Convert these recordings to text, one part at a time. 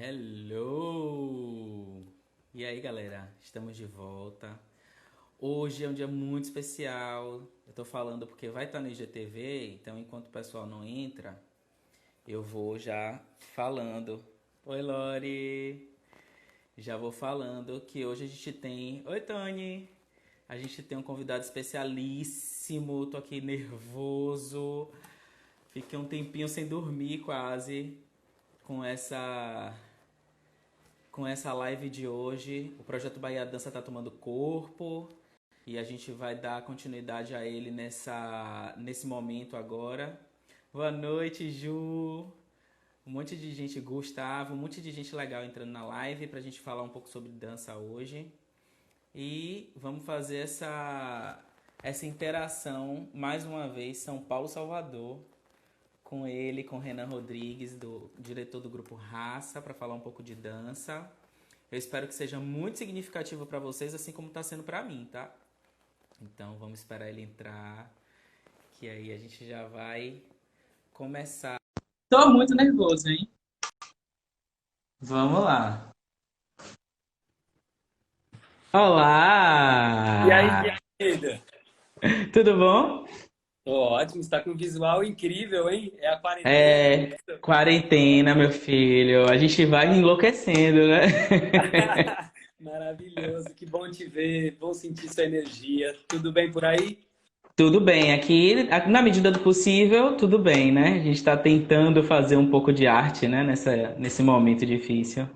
Hello! E aí, galera? Estamos de volta. Hoje é um dia muito especial. Eu tô falando porque vai estar no IGTV, então enquanto o pessoal não entra, eu vou já falando. Oi, Lori! Já vou falando que hoje a gente tem. Oi, Tony! A gente tem um convidado especialíssimo. Tô aqui nervoso. Fiquei um tempinho sem dormir quase com essa live de hoje. O projeto Bahia Dança está tomando corpo e a gente vai dar continuidade a ele nesse momento agora. Boa noite, Ju. Um monte de gente, Gustavo, um monte de gente legal entrando na live para a gente falar um pouco sobre dança hoje. E vamos fazer essa interação mais uma vez, São Paulo, Salvador, com ele, com Renan Rodrigues, diretor do grupo Raça, para falar um pouco de dança. Eu espero que seja muito significativo para vocês, assim como está sendo para mim, tá? Então vamos esperar ele entrar, que aí a gente já vai começar. Tô muito nervoso, hein? Vamos lá. E aí, Olá! querida? Tudo bom? Tô ótimo, está com um visual incrível, hein? É a quarentena? É, quarentena, meu filho. A gente vai enlouquecendo, né? Maravilhoso, que bom te ver, bom sentir sua energia. Tudo bem por aí? Tudo bem, aqui, na medida do possível, tudo bem, né? A gente está tentando fazer um pouco de arte, né, nesse momento difícil.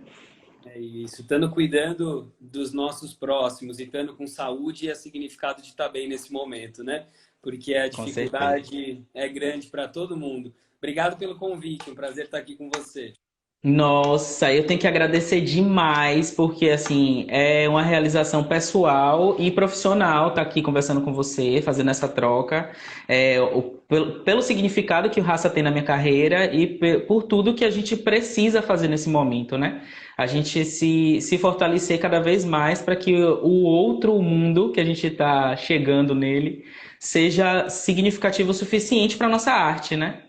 É isso, estando cuidando dos nossos próximos e estando com saúde é significado de estar bem nesse momento, né? Porque a Com certeza. dificuldade é grande para todo mundo. Obrigado pelo convite, um prazer estar aqui com você. Nossa, eu tenho que agradecer demais, porque assim, é uma realização pessoal e profissional estar aqui conversando com você, fazendo essa troca, pelo significado que o Raça tem na minha carreira e por tudo que a gente precisa fazer nesse momento, né? A gente se fortalecer cada vez mais para que o outro mundo que a gente está chegando nele seja significativo o suficiente para nossa arte, né?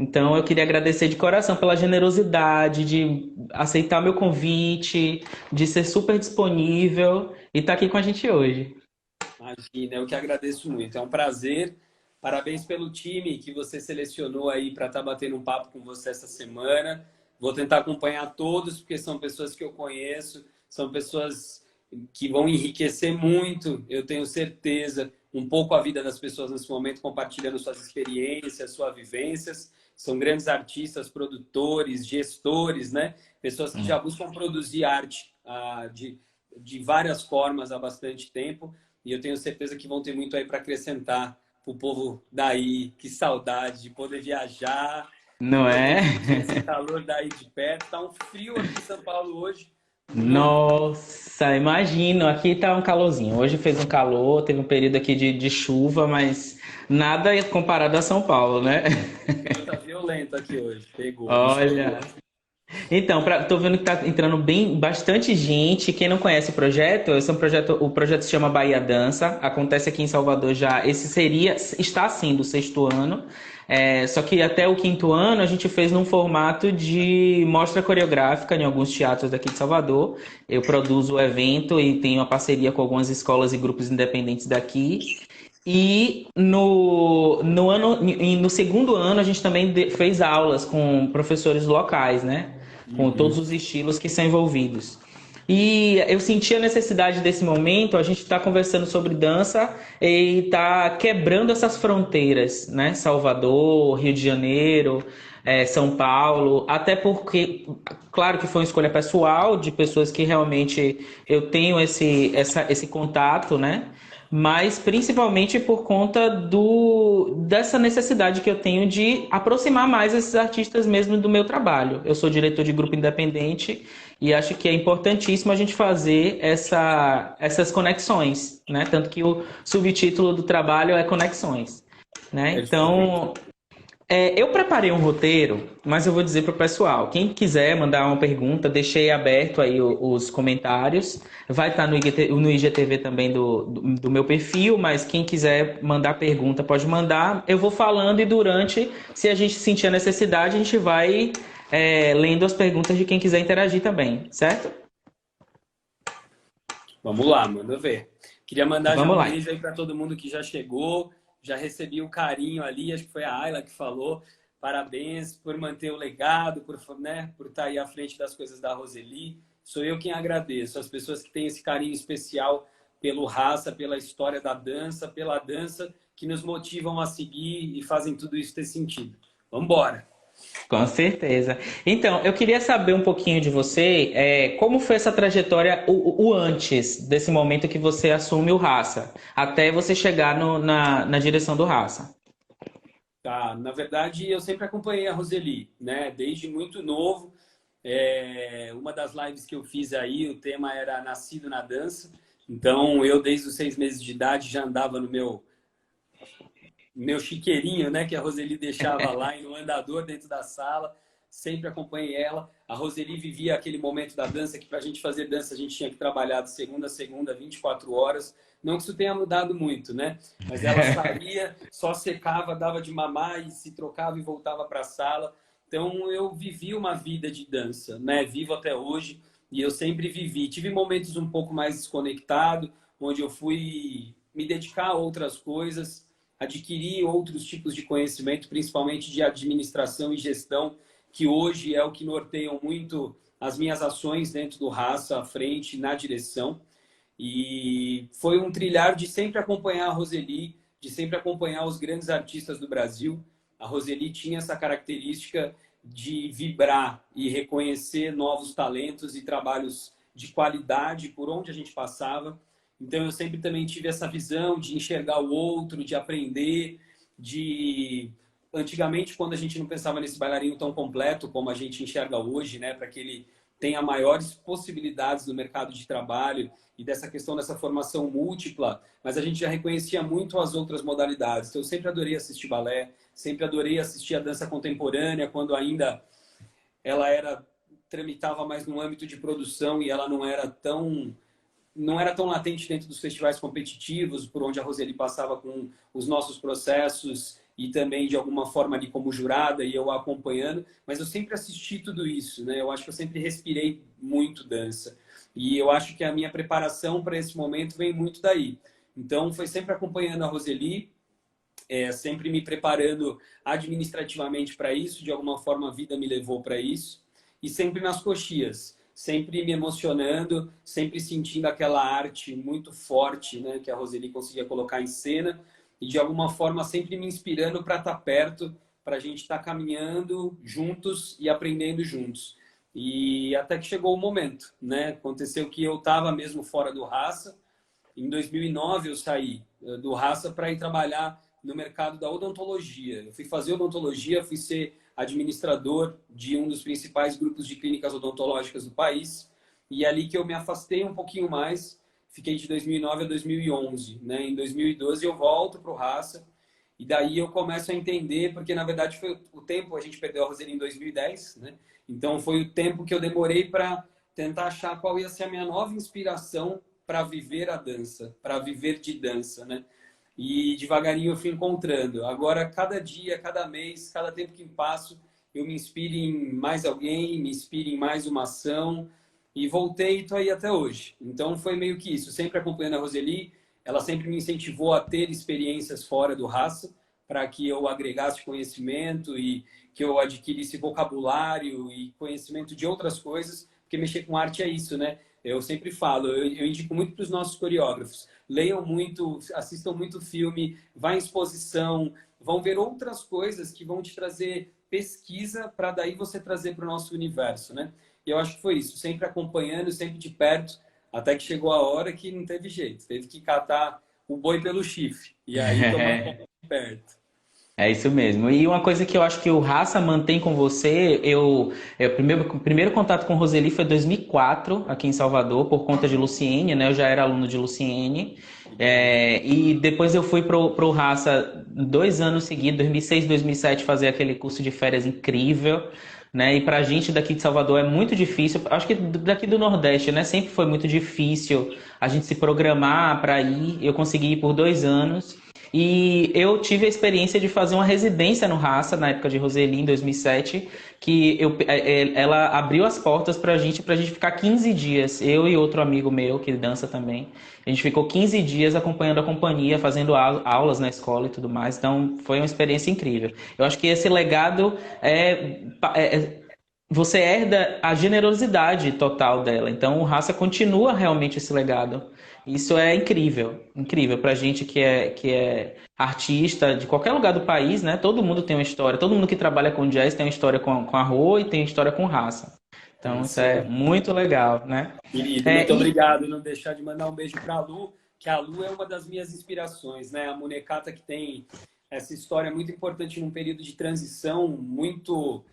Então eu queria agradecer de coração pela generosidade de aceitar meu convite, de ser super disponível e estar aqui com a gente hoje. Imagina, eu que agradeço muito. É um prazer. Parabéns pelo time que você selecionou aí para estar batendo um papo com você essa semana. Vou tentar acompanhar todos, porque são pessoas que eu conheço, são pessoas que vão enriquecer muito, eu tenho certeza, um pouco a vida das pessoas nesse momento, compartilhando suas experiências, suas vivências. São grandes artistas, produtores, gestores, né? Pessoas que já buscam produzir arte de várias formas há bastante tempo. E eu tenho certeza que vão ter muito aí para acrescentar para o povo daí. Que saudade de poder viajar, de Não poder é? sentir esse calor daí de perto. Tá um frio aqui em São Paulo hoje. Nossa, Nossa, imagino, aqui tá um calorzinho. Hoje fez um calor, teve um período aqui de chuva, mas nada comparado a São Paulo, né? o frio tá violento aqui hoje. Pegou, o bicho Olha. pegou. Então, tô vendo que tá entrando bastante gente. Quem não conhece o projeto se chama Bahia Dança. Acontece aqui em Salvador já. Está sendo o sexto ano. Só que até o quinto ano a gente fez num formato de mostra coreográfica em alguns teatros daqui de Salvador. Eu produzo o evento e tenho uma parceria com algumas escolas e grupos independentes daqui. E no segundo ano a gente também fez aulas com professores locais, né? Com todos Uhum. os estilos que são envolvidos. E eu senti a necessidade desse momento, a gente está conversando sobre dança e está quebrando essas fronteiras, né? Salvador, Rio de Janeiro, São Paulo, até porque, claro que foi uma escolha pessoal de pessoas que realmente eu tenho esse contato, né? Mas principalmente por conta dessa necessidade que eu tenho de aproximar mais esses artistas mesmo do meu trabalho. Eu sou diretor de grupo independente e acho que é importantíssimo a gente fazer essas conexões, né? Tanto que o subtítulo do trabalho é Conexões, né? Perfeito. Então, eu preparei um roteiro, mas eu vou dizer para o pessoal. Quem quiser mandar uma pergunta, deixei aberto aí os comentários. Vai estar no IGTV também do meu perfil, mas quem quiser mandar pergunta pode mandar. Eu vou falando e durante, se a gente sentir a necessidade, a gente vai lendo as perguntas de quem quiser interagir também, certo? Vamos lá, manda ver. Queria mandar já Vamos um lá. beijo aí para todo mundo que já chegou, já recebi o carinho ali, acho que foi a Ayla que falou. Parabéns por manter o legado, né, por estar aí à frente das coisas da Roseli. Sou eu quem agradeço, as pessoas que têm esse carinho especial pelo Raça, pela história da dança, pela dança, que nos motivam a seguir e fazem tudo isso ter sentido. Vamos embora! Com certeza. Então, eu queria saber um pouquinho de você, como foi essa trajetória, o antes desse momento que você assume o Raça, até você chegar na direção do Raça. Tá, na verdade, eu sempre acompanhei a Roseli, né? Desde muito novo. Uma das lives que eu fiz aí, o tema era Nascido na Dança. Então, eu, desde os 6 meses de idade, já andava no meu chiqueirinho, né? Que a Roseli deixava lá e no andador dentro da sala. Sempre acompanhei ela. A Roseli vivia aquele momento da dança que, para a gente fazer dança, a gente tinha que trabalhar de segunda a segunda, 24 horas. Não que isso tenha mudado muito, né? Mas ela saía, só secava, dava de mamar e se trocava e voltava para a sala. Então, eu vivi uma vida de dança, né? Vivo até hoje e eu sempre vivi. Tive momentos um pouco mais desconectado, onde eu fui me dedicar a outras coisas, adquirir outros tipos de conhecimento, principalmente de administração e gestão, que hoje é o que norteiam muito as minhas ações dentro do Raça, à frente, na direção. E foi um trilhar de sempre acompanhar a Roseli, de sempre acompanhar os grandes artistas do Brasil. A Roseli tinha essa característica de vibrar e reconhecer novos talentos e trabalhos de qualidade por onde a gente passava. Então eu sempre também tive essa visão de enxergar o outro, de aprender, de... Antigamente, quando a gente não pensava nesse bailarino tão completo como a gente enxerga hoje, né, para que ele tenha maiores possibilidades no mercado de trabalho e dessa questão dessa formação múltipla, mas a gente já reconhecia muito as outras modalidades. Então, eu sempre adorei assistir balé, sempre adorei assistir a dança contemporânea, quando ainda ela tramitava mais no âmbito de produção e ela não era tão latente dentro dos festivais competitivos, por onde a Roseli passava com os nossos processos e também, de alguma forma, ali como jurada e eu a acompanhando. Mas eu sempre assisti tudo isso, né? Eu acho que eu sempre respirei muito dança. E eu acho que a minha preparação para esse momento vem muito daí. Então, foi sempre acompanhando a Roseli, sempre me preparando administrativamente para isso. De alguma forma, a vida me levou para isso. E sempre nas coxias, sempre me emocionando, sempre sentindo aquela arte muito forte, né, que a Roseli conseguia colocar em cena e de alguma forma sempre me inspirando para estar perto, para a gente estar caminhando juntos e aprendendo juntos. E até que chegou o momento, né? Aconteceu que eu estava mesmo fora do Raça. Em 2009 eu saí do Raça para ir trabalhar no mercado da odontologia. Eu fui fazer odontologia, fui ser administrador de um dos principais grupos de clínicas odontológicas do país. E é ali que eu me afastei um pouquinho mais. Fiquei de 2009 a 2011. Né? Em 2012 eu volto para o Raça. E daí eu começo a entender, porque na verdade foi o tempo, a gente perdeu a Roseli em 2010, né? Então foi o tempo que eu demorei para tentar achar qual ia ser a minha nova inspiração para viver a dança, para viver de dança, né? E devagarinho eu fui encontrando. Agora, cada dia, cada mês, cada tempo que passo, eu me inspiro em mais alguém, me inspiro em mais uma ação. E voltei e estou aí até hoje. Então, foi meio que isso. Sempre acompanhando a Roseli, ela sempre me incentivou a ter experiências fora do Raça, para que eu agregasse conhecimento e que eu adquirisse vocabulário e conhecimento de outras coisas, porque mexer com arte é isso, né? Eu sempre falo, eu indico muito para os nossos coreógrafos. Leiam muito, assistam muito filme, vá em exposição, vão ver outras coisas que vão te trazer pesquisa para daí você trazer para o nosso universo, né? E eu acho que foi isso, sempre acompanhando, sempre de perto, até que chegou a hora que não teve jeito, teve que catar o boi pelo chifre e aí tomar conta de perto. É isso mesmo. E uma coisa que eu acho que o Raça mantém com você, primeiro contato com Roseli foi em 2004, aqui em Salvador, por conta de Luciene, né? Eu já era aluno de Luciene. E depois eu fui pro Raça 2 anos seguidos, 2006, 2007, fazer aquele curso de férias incrível, né? E pra gente daqui de Salvador é muito difícil, acho que daqui do Nordeste, né? Sempre foi muito difícil a gente se programar para ir. Eu consegui ir por 2 anos. E eu tive a experiência de fazer uma residência no Raça, na época de Roseli, em 2007, que ela abriu as portas pra gente ficar 15 dias. Eu e outro amigo meu, que dança também. A gente ficou 15 dias acompanhando a companhia, fazendo aulas na escola e tudo mais. Então, foi uma experiência incrível. Eu acho que esse legado você herda a generosidade total dela. Então, o Raça continua realmente esse legado. Isso é incrível, incrível pra gente que é artista de qualquer lugar do país, né? Todo mundo tem uma história, todo mundo que trabalha com jazz tem uma história com a Rô e tem uma história com Raça. É Então, isso isso é aí. muito legal, né? Querido, É, muito e obrigado. Não deixar de mandar um beijo para a Lu, que a Lu é uma das minhas inspirações, né? A Munecata que tem essa história muito importante num período de transição muito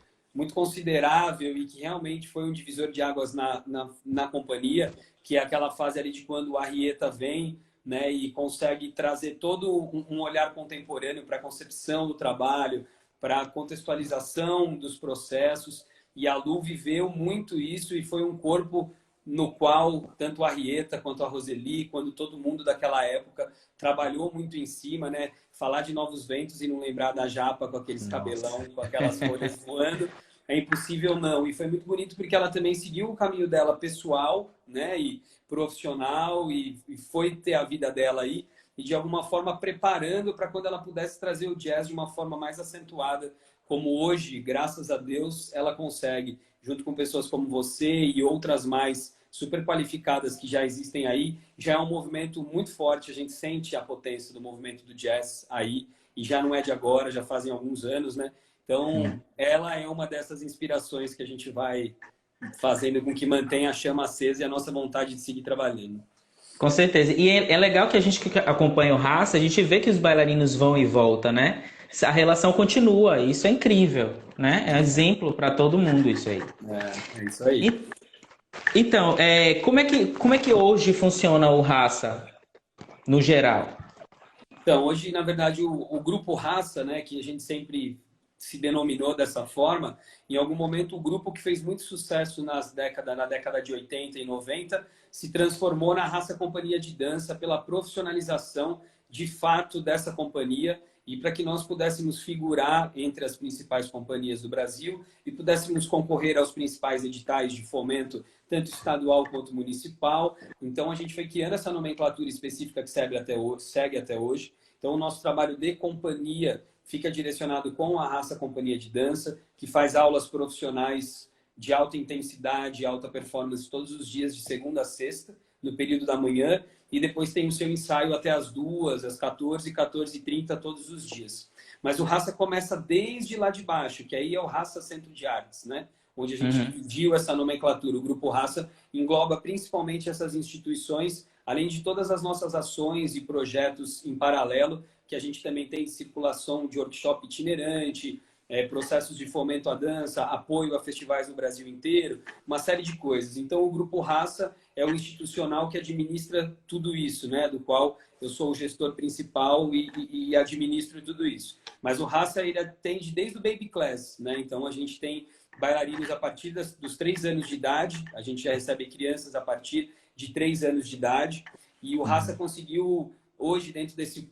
considerável e que realmente foi um divisor de águas na companhia, que é aquela fase ali de quando o Arrieta vem, né, e consegue trazer todo um olhar contemporâneo para a concepção do trabalho, para a contextualização dos processos. E a Lu viveu muito isso e foi um corpo no qual tanto a Arrieta quanto a Roseli, quando todo mundo daquela época trabalhou muito em cima, né? Falar de Novos Ventos e não lembrar da Japa com aqueles nossa. cabelão, com aquelas folhas voando, é impossível não. E foi muito bonito porque ela também seguiu o caminho dela pessoal, né? E profissional e foi ter a vida dela aí e de alguma forma preparando para quando ela pudesse trazer o jazz de uma forma mais acentuada, como hoje, graças a Deus, ela consegue, junto com pessoas como você e outras mais super qualificadas que já existem aí, já é um movimento muito forte, a gente sente a potência do movimento do jazz aí, e já não é de agora, já fazem alguns anos, né? Então, ela é uma dessas inspirações que a gente vai fazendo com que mantenha a chama acesa e a nossa vontade de seguir trabalhando. Com certeza. E é legal que a gente que acompanha o Raça, a gente vê que os bailarinos vão e voltam, né? A relação continua, isso é incrível, né? É um exemplo para todo mundo isso aí. É isso aí. E- então, como é que hoje funciona o Raça, no geral? Então, hoje, na verdade, o grupo Raça, né, que a gente sempre se denominou dessa forma, em algum momento o grupo que fez muito sucesso na década de 80 e 90 se transformou na Raça Companhia de Dança pela profissionalização de fato dessa companhia e para que nós pudéssemos figurar entre as principais companhias do Brasil e pudéssemos concorrer aos principais editais de fomento, tanto estadual quanto municipal. Então, a gente foi criando essa nomenclatura específica que segue até hoje. Então, o nosso trabalho de companhia fica direcionado com a Raça Companhia de Dança, que faz aulas profissionais de alta intensidade, alta performance todos os dias, de segunda a sexta, no período da manhã, e depois tem o seu ensaio até as 2, às 14, 14h30, todos os dias. Mas o Raça começa desde lá de baixo, que aí é o Raça Centro de Artes, né? Onde a gente Uhum. dividiu essa nomenclatura. O Grupo Raça engloba principalmente essas instituições, além de todas as nossas ações e projetos em paralelo, que a gente também tem circulação de workshop itinerante, processos de fomento à dança, apoio a festivais no Brasil inteiro, uma série de coisas. Então, o Grupo Raça é o institucional que administra tudo isso, né? Do qual eu sou o gestor principal e administro tudo isso. Mas o Raça, ele atende desde o baby class, né? Então, a gente tem bailarinos a partir dos 3 anos de idade, a gente já recebe crianças a partir de 3 anos de idade, e o Raça conseguiu, hoje, dentro desse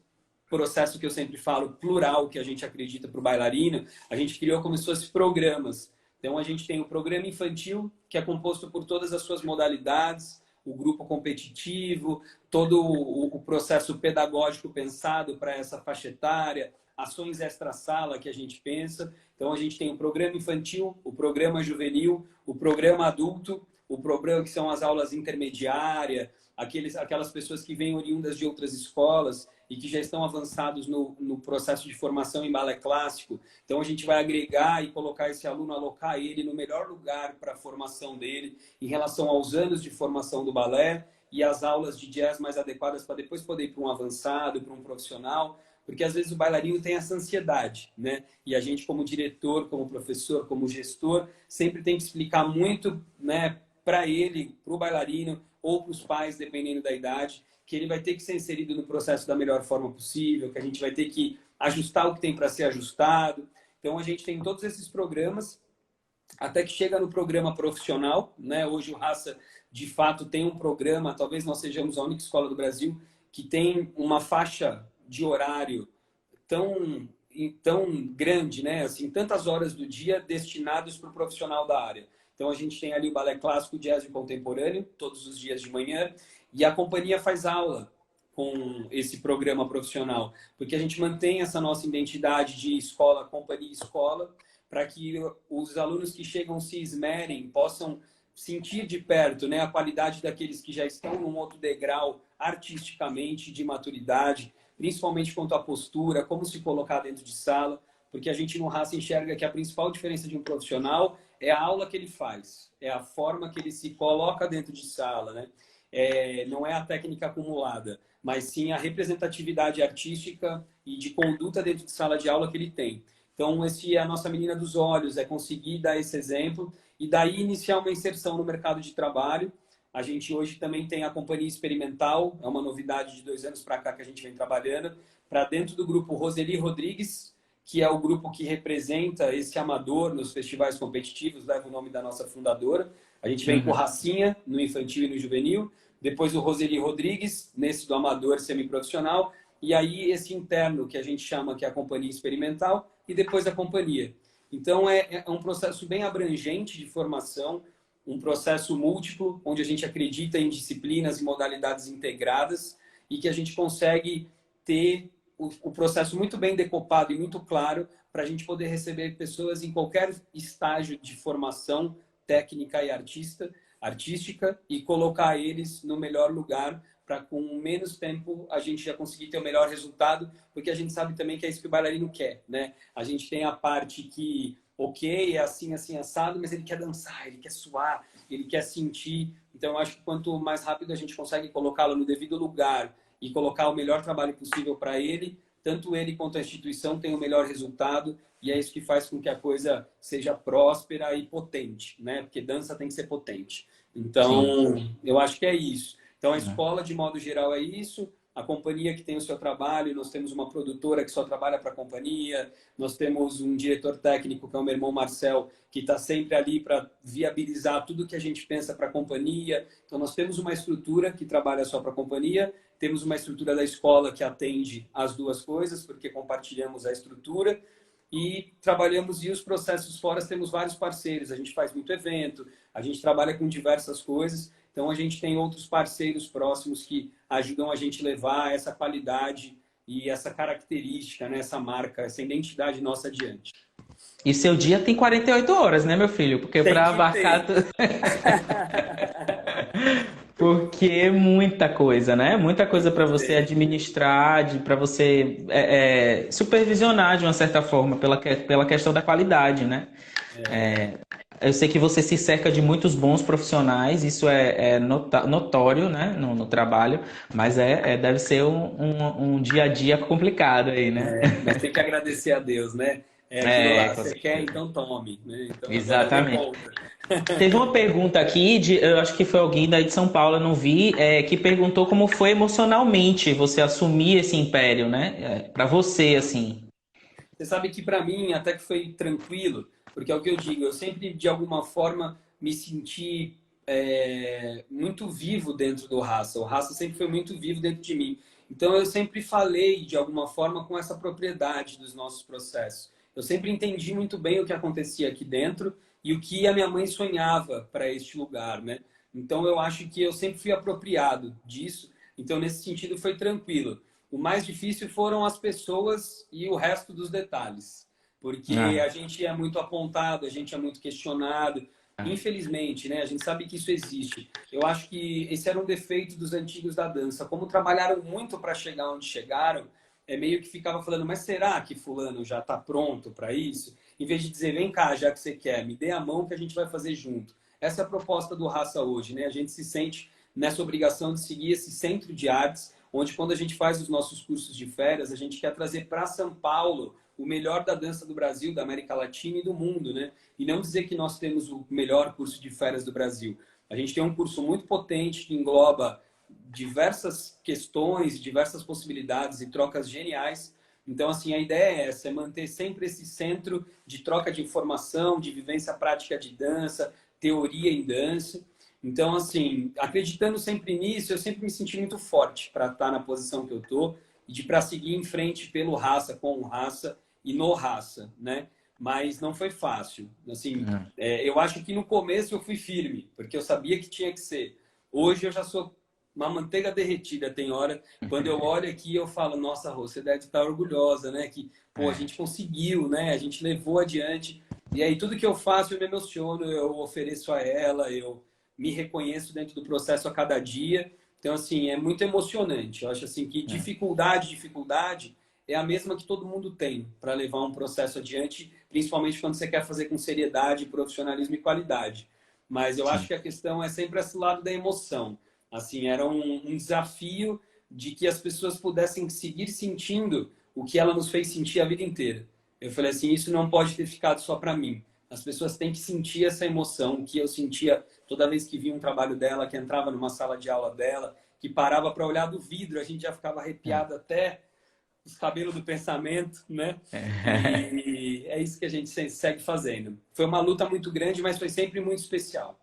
processo que eu sempre falo, plural, que a gente acredita para o bailarino, a gente criou como se fossem programas. Então, a gente tem o programa infantil, que é composto por todas as suas modalidades, o grupo competitivo, todo o processo pedagógico pensado para essa faixa etária, ações extra-sala que a gente pensa. Então, a gente tem o programa infantil, o programa juvenil, o programa adulto, o programa que são as aulas intermediárias, aquelas pessoas que vêm oriundas de outras escolas e que já estão avançados no processo de formação em balé clássico. Então, a gente vai agregar e colocar esse aluno, alocar ele no melhor lugar para a formação dele em relação aos anos de formação do balé e as aulas de jazz mais adequadas para depois poder ir para um avançado, para um profissional, porque às vezes o bailarino tem essa ansiedade, né? E a gente, como diretor, como professor, como gestor, sempre tem que explicar muito, né, para ele, para o bailarino ou para os pais, dependendo da idade, que ele vai ter que ser inserido no processo da melhor forma possível, que a gente vai ter que ajustar o que tem para ser ajustado. Então, a gente tem todos esses programas, até que chega no programa profissional, né? Hoje o Raça, de fato, tem um programa, talvez nós sejamos a única escola do Brasil que tem uma faixa de horário tão grande, né? Assim, tantas horas do dia destinados para o profissional da área. Então, a gente tem ali o balé clássico, jazz e contemporâneo, todos os dias de manhã, e a companhia faz aula com esse programa profissional, porque a gente mantém essa nossa identidade de escola, companhia, escola, para que os alunos que chegam se esmerem, possam sentir de perto, né, a qualidade daqueles que já estão num outro degrau artisticamente de maturidade, principalmente quanto à postura, como se colocar dentro de sala, porque a gente no Raça enxerga que a principal diferença de um profissional é a aula que ele faz, é a forma que ele se coloca dentro de sala, né? Não é a técnica acumulada, mas sim a representatividade artística e de conduta dentro de sala de aula que ele tem. Então, esse é a nossa menina dos olhos, é conseguir dar esse exemplo e daí iniciar uma inserção no mercado de trabalho. A gente hoje também tem a companhia experimental, é uma novidade de 2 anos para cá que a gente vem trabalhando, para dentro do grupo Roseli Rodrigues, que é o grupo que representa esse amador nos festivais competitivos, leva o nome da nossa fundadora. A gente vem com o Racinha, no infantil e no juvenil, depois o Roseli Rodrigues, nesse do amador semiprofissional, e aí esse interno, que a gente chama que é a companhia experimental, e depois a companhia. Então, é um processo bem abrangente de formação, um processo múltiplo, onde a gente acredita em disciplinas e modalidades integradas e que a gente consegue ter o processo muito bem decopado e muito claro para a gente poder receber pessoas em qualquer estágio de formação técnica e artística e colocar eles no melhor lugar para com menos tempo a gente já conseguir ter o melhor resultado, porque a gente sabe também que é isso que o bailarino quer, né? A gente tem a parte que, ok, é assim, assim, assado, mas ele quer dançar, ele quer suar, ele quer sentir. Então, eu acho que quanto mais rápido a gente consegue colocá-lo no devido lugar e colocar o melhor trabalho possível para ele, tanto ele quanto a instituição tem o melhor resultado e é isso que faz com que a coisa seja próspera e potente, né? Porque dança tem que ser potente. Então, sim, eu acho que é isso. Então, a escola, de modo geral, é isso. A companhia que tem o seu trabalho, nós temos uma produtora que só trabalha para a companhia, nós temos um diretor técnico, que é o meu irmão Marcel, que está sempre ali para viabilizar tudo que a gente pensa para a companhia. Então, nós temos uma estrutura que trabalha só para a companhia, temos uma estrutura da escola que atende as duas coisas, porque compartilhamos a estrutura, e trabalhamos, e os processos fora, temos vários parceiros, a gente faz muito evento, a gente trabalha com diversas coisas, então a gente tem outros parceiros próximos que ajudam a gente levar essa qualidade e essa característica, né, essa marca, essa identidade nossa adiante. E seu dia tem 48 horas, né, meu filho? Porque para abarcar tudo... Porque é muita coisa, né? Muita coisa para você administrar, para você supervisionar de uma certa forma, pela questão da qualidade, né? Eu sei que você se cerca de muitos bons profissionais, isso é notório, né, no trabalho, mas deve ser um dia a dia complicado aí, né? Mas tem que agradecer a Deus, né? Aquilo lá, você quer, então tome. Né? Então, exatamente. Teve uma pergunta aqui, eu acho que foi alguém daí de São Paulo, eu não vi, que perguntou como foi emocionalmente você assumir esse império, né? Para você, assim. Você sabe que para mim até que foi tranquilo, porque é o que eu digo, eu sempre de alguma forma me senti muito vivo dentro do Raça. O Raça sempre foi muito vivo dentro de mim. Então eu sempre falei de alguma forma com essa propriedade dos nossos processos. Eu sempre entendi muito bem o que acontecia aqui dentro e o que a minha mãe sonhava para este lugar, né? Então eu acho que eu sempre fui apropriado disso. Então nesse sentido foi tranquilo. O mais difícil foram as pessoas e o resto dos detalhes. Porque a gente é muito apontado, a gente é muito questionado. Infelizmente, né? A gente sabe que isso existe. Eu acho que esse era um defeito dos antigos da dança. Como trabalharam muito para chegar onde chegaram, meio que ficava falando, mas será que fulano já está pronto para isso? Em vez de dizer, vem cá, já que você quer, me dê a mão que a gente vai fazer junto. Essa é a proposta do Raça hoje, né? A gente se sente nessa obrigação de seguir esse centro de artes, onde quando a gente faz os nossos cursos de férias, a gente quer trazer para São Paulo o melhor da dança do Brasil, da América Latina e do mundo, né? E não dizer que nós temos o melhor curso de férias do Brasil. A gente tem um curso muito potente que engloba diversas questões, diversas possibilidades e trocas geniais. Então, assim, a ideia é essa, é manter sempre esse centro de troca de informação, de vivência prática de dança, teoria em dança. Então, assim, acreditando sempre nisso, eu sempre me senti muito forte para estar na posição que eu estou. e de para seguir em frente pelo raça, com raça e no raça, né? Mas não foi fácil. Assim, eu acho que no começo eu fui firme, porque eu sabia que tinha que ser. Hoje eu já sou uma manteiga derretida, tem hora. Quando eu olho aqui, eu falo, nossa, Rô, você deve estar orgulhosa, né? Que, pô, a gente conseguiu, né? A gente levou adiante. E aí, tudo que eu faço, eu me emociono, eu ofereço a ela, eu me reconheço dentro do processo a cada dia. Então, assim, é muito emocionante. Eu acho, assim, que dificuldade é a mesma que todo mundo tem para levar um processo adiante, principalmente quando você quer fazer com seriedade, profissionalismo e qualidade. Mas eu acho que a questão é sempre esse lado da emoção. Assim, era um desafio de que as pessoas pudessem seguir sentindo o que ela nos fez sentir a vida inteira. Eu falei assim, isso não pode ter ficado só para mim. As pessoas têm que sentir essa emoção que eu sentia toda vez que via um trabalho dela, que entrava numa sala de aula dela, que parava para olhar do vidro, a gente já ficava arrepiado até os cabelos do pensamento, né? E é isso que a gente segue fazendo. Foi uma luta muito grande, mas foi sempre muito especial.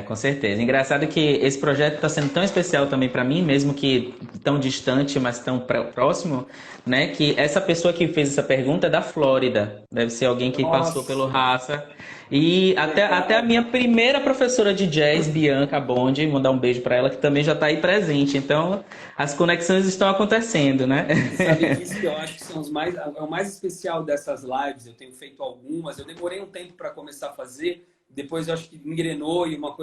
Com certeza. Engraçado que esse projeto está sendo tão especial também para mim, mesmo que tão distante, mas tão próximo, né? Que essa pessoa que fez essa pergunta é da Flórida. Deve ser alguém que passou pelo Nossa, Raça. E até a minha primeira professora de jazz, Bianca Bondi, mandar um beijo para ela, que também já está aí presente. Então, as conexões estão acontecendo, né? e sabe que isso que eu acho que são é o mais especial dessas lives. Eu tenho feito algumas, eu demorei um tempo para começar a fazer, depois eu acho que engrenou e uma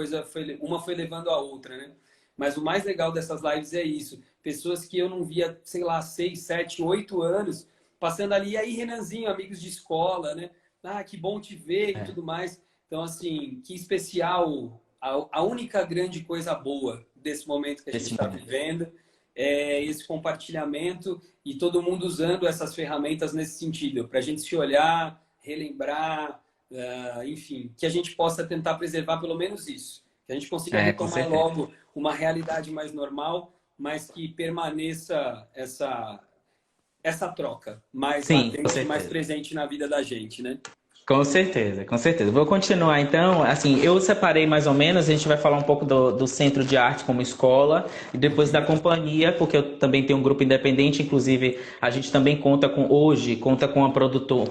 foi levando a outra, né? Mas o mais legal dessas lives é isso. Pessoas que eu não via, sei lá, 6, 7, 8 anos, passando ali, e aí, Renanzinho, amigos de escola, né? Ah, que bom te ver e tudo mais. Então, assim, que especial. A única grande coisa boa desse momento que a gente está vivendo é esse compartilhamento e todo mundo usando essas ferramentas nesse sentido, para a gente se olhar, relembrar, enfim, que a gente possa tentar preservar pelo menos isso. Que a gente consiga retomar logo uma realidade mais normal, mas que permaneça essa troca mais latente, mais presente na vida da gente, né? Com certeza, com certeza. Vou continuar então. Assim, eu separei mais ou menos, a gente vai falar um pouco do Centro de Arte como escola e depois da companhia, porque eu também tenho um grupo independente, inclusive a gente também conta com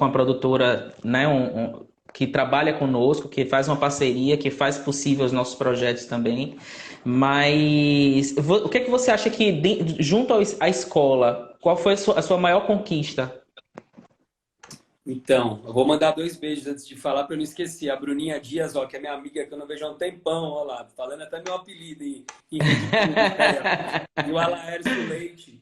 a produtora, né, que trabalha conosco, que faz uma parceria, que faz possível os nossos projetos também. Mas o que é que você acha que, junto à escola, qual foi a sua maior conquista? Então, eu vou mandar 2 beijos antes de falar para eu não esquecer. A Bruninha Dias, ó, que é minha amiga que eu não vejo há um tempão, ó lá, falando até meu apelido em rede pública. E o Alaércio Leite,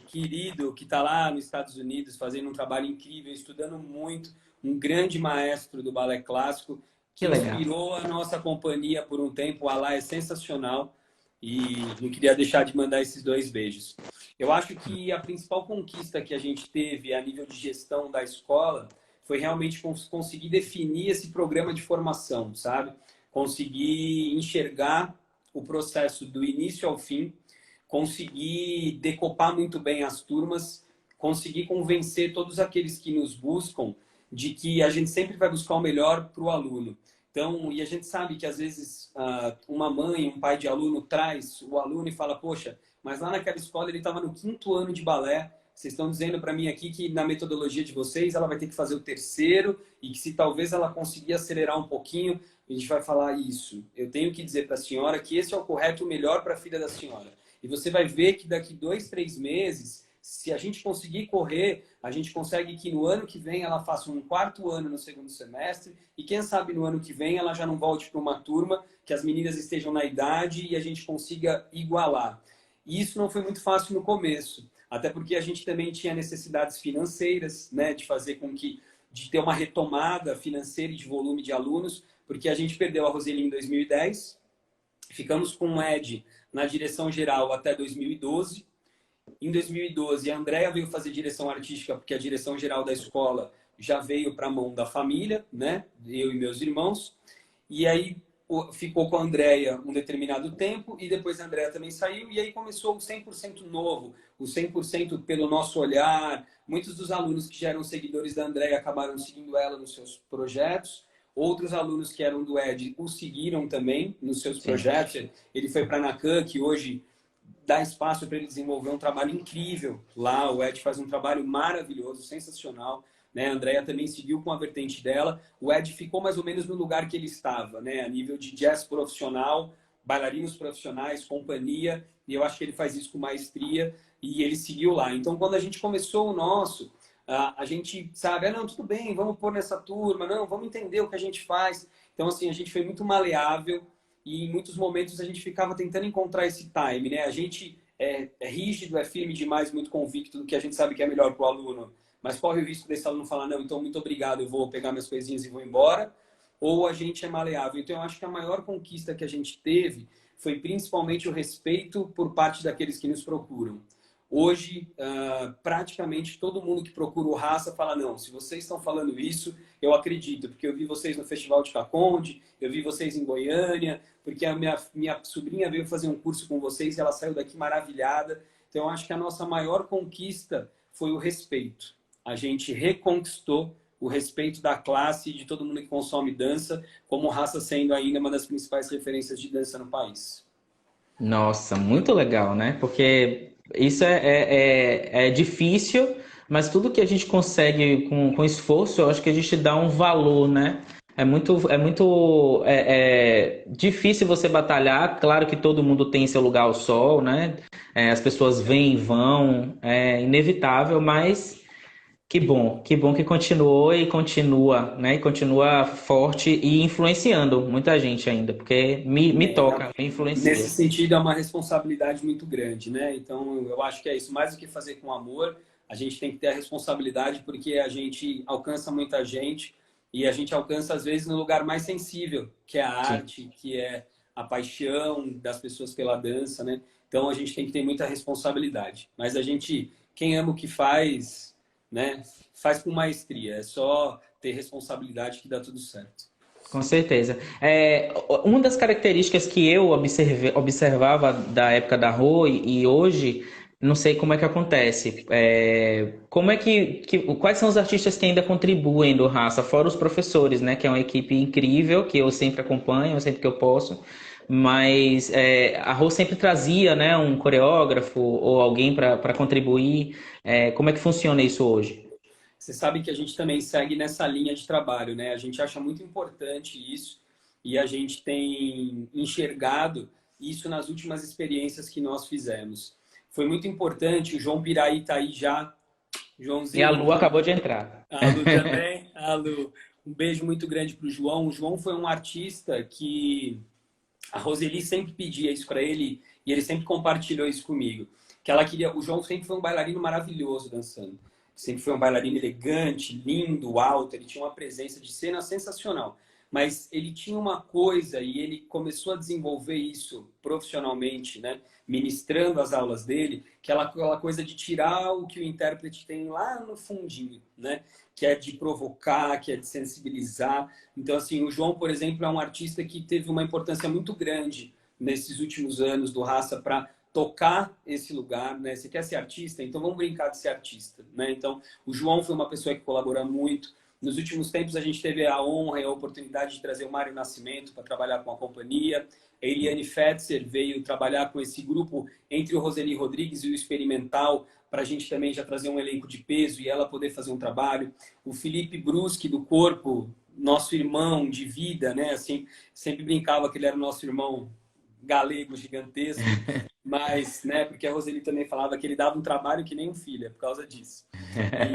querido, que está lá nos Estados Unidos fazendo um trabalho incrível, estudando muito, um grande maestro do balé clássico, que inspirou a nossa companhia por um tempo. O Alá é sensacional e não queria deixar de mandar esses 2 beijos. Eu acho que a principal conquista que a gente teve a nível de gestão da escola foi realmente conseguir definir esse programa de formação, sabe? Conseguir enxergar o processo do início ao fim, conseguir decopar muito bem as turmas, conseguir convencer todos aqueles que nos buscam de que a gente sempre vai buscar o melhor para o aluno. Então, e a gente sabe que às vezes uma mãe, um pai de aluno traz o aluno e fala, poxa, mas lá naquela escola ele estava no 5º ano de balé. Vocês estão dizendo para mim aqui que na metodologia de vocês ela vai ter que fazer o 3º e que se talvez ela conseguir acelerar um pouquinho, a gente vai falar isso. Eu tenho que dizer para a senhora que esse é o correto, o melhor para a filha da senhora. E você vai ver que daqui 2, 3 meses, se a gente conseguir correr, a gente consegue que no ano que vem ela faça um 4º ano no 2º semestre e quem sabe no ano que vem ela já não volte para uma turma, que as meninas estejam na idade e a gente consiga igualar. E isso não foi muito fácil no começo, até porque a gente também tinha necessidades financeiras, né, de ter uma retomada financeira e de volume de alunos, porque a gente perdeu a Roseli em 2010, ficamos com o Ed na direção geral até 2012. Em 2012, a Andrea veio fazer direção artística, porque a direção geral da escola já veio para a mão da família, né, eu e meus irmãos. E aí ficou com a Andrea um determinado tempo e depois a Andrea também saiu e aí começou o 100% novo, o 100% pelo nosso olhar. Muitos dos alunos que já eram seguidores da Andrea acabaram seguindo ela nos seus projetos. Outros alunos que eram do Ed o seguiram também nos seus projetos. Ele foi para a Nacan, que hoje dar espaço para ele desenvolver um trabalho incrível lá. O Ed faz um trabalho maravilhoso, sensacional. Né? A Andrea também seguiu com a vertente dela. O Ed ficou mais ou menos no lugar que ele estava, né? A nível de jazz profissional, bailarinos profissionais, companhia. E eu acho que ele faz isso com maestria e ele seguiu lá. Então, quando a gente começou o nosso, a gente sabe, não, tudo bem, vamos pôr nessa turma, não, vamos entender o que a gente faz. Então, assim, a gente foi muito maleável e em muitos momentos a gente ficava tentando encontrar esse time, né? A gente é rígido, é firme demais, muito convicto do que a gente sabe que é melhor para o aluno, mas corre o risco desse aluno falar, não, então muito obrigado, eu vou pegar minhas coisinhas e vou embora, ou a gente é maleável. Então, eu acho que a maior conquista que a gente teve foi principalmente o respeito por parte daqueles que nos procuram. Hoje, praticamente todo mundo que procura o Raça fala, não, se vocês estão falando isso, eu acredito, porque eu vi vocês no Festival de Caconde, eu vi vocês em Goiânia, porque a minha sobrinha veio fazer um curso com vocês e ela saiu daqui maravilhada. Então, eu acho que a nossa maior conquista foi o respeito. A gente reconquistou o respeito da classe e de todo mundo que consome dança, como o Raça sendo ainda uma das principais referências de dança no país. Nossa, muito legal, né? Porque isso é difícil, mas tudo que a gente consegue com esforço, eu acho que a gente dá um valor, né? É difícil você batalhar. Claro que todo mundo tem seu lugar ao sol, né? As pessoas vêm e vão, é inevitável, mas que bom que continuou e continua, né? E continua forte e influenciando muita gente ainda, porque me toca, me Nesse influencia. sentido, é uma responsabilidade muito grande, né? Então, eu acho que é isso. Mais do que fazer com amor, a gente tem que ter a responsabilidade porque a gente alcança muita gente e a gente alcança, às vezes, no lugar mais sensível, que é a Sim. arte, que é a paixão das pessoas pela dança, né? Então, a gente tem que ter muita responsabilidade. Mas a gente, quem ama o que faz, né? Faz com maestria. É só ter responsabilidade que dá tudo certo. Com certeza. Uma das características que eu observava da época da Rô e hoje, não sei como é que acontece. Como é quais são os artistas que ainda contribuem do Raça, fora os professores, né? Que é uma equipe incrível, que eu sempre acompanho, sempre que eu posso. Mas a Rô sempre trazia, né, um coreógrafo ou alguém para contribuir. Como é que funciona isso hoje? Você sabe que a gente também segue nessa linha de trabalho, né? A gente acha muito importante isso e a gente tem enxergado isso nas últimas experiências que nós fizemos. Foi muito importante, o João Piraí está aí já. E a Joãozinho, Lu acabou de entrar. a Lu também. A Lu, um beijo muito grande para o João. O João foi um artista que a Roseli sempre pedia isso para ele e ele sempre compartilhou isso comigo. Que ela queria. O João sempre foi um bailarino maravilhoso dançando. Sempre foi um bailarino elegante, lindo, alto. Ele tinha uma presença de cena sensacional. Mas ele tinha uma coisa e ele começou a desenvolver isso profissionalmente, né? Ministrando as aulas dele, que é aquela coisa de tirar o que o intérprete tem lá no fundinho, né? Que é de provocar, que é de sensibilizar. Então, assim, o João, por exemplo, é um artista que teve uma importância muito grande nesses últimos anos do Raça para tocar esse lugar, né? Você quer ser artista? Então vamos brincar de ser artista, né? Então, o João foi uma pessoa que colabora muito. Nos últimos tempos, a gente teve a honra e a oportunidade de trazer o Mário Nascimento para trabalhar com a companhia. A Eliane Fetzer veio trabalhar com esse grupo entre o Roseli Rodrigues e o Experimental, para a gente também já trazer um elenco de peso e ela poder fazer um trabalho. O Felipe Bruschi, do Corpo, nosso irmão de vida, né? Assim, sempre brincava que ele era o nosso irmão galego gigantesco, mas, né, porque a Roseli também falava que ele dava um trabalho que nem um filho, é por causa disso.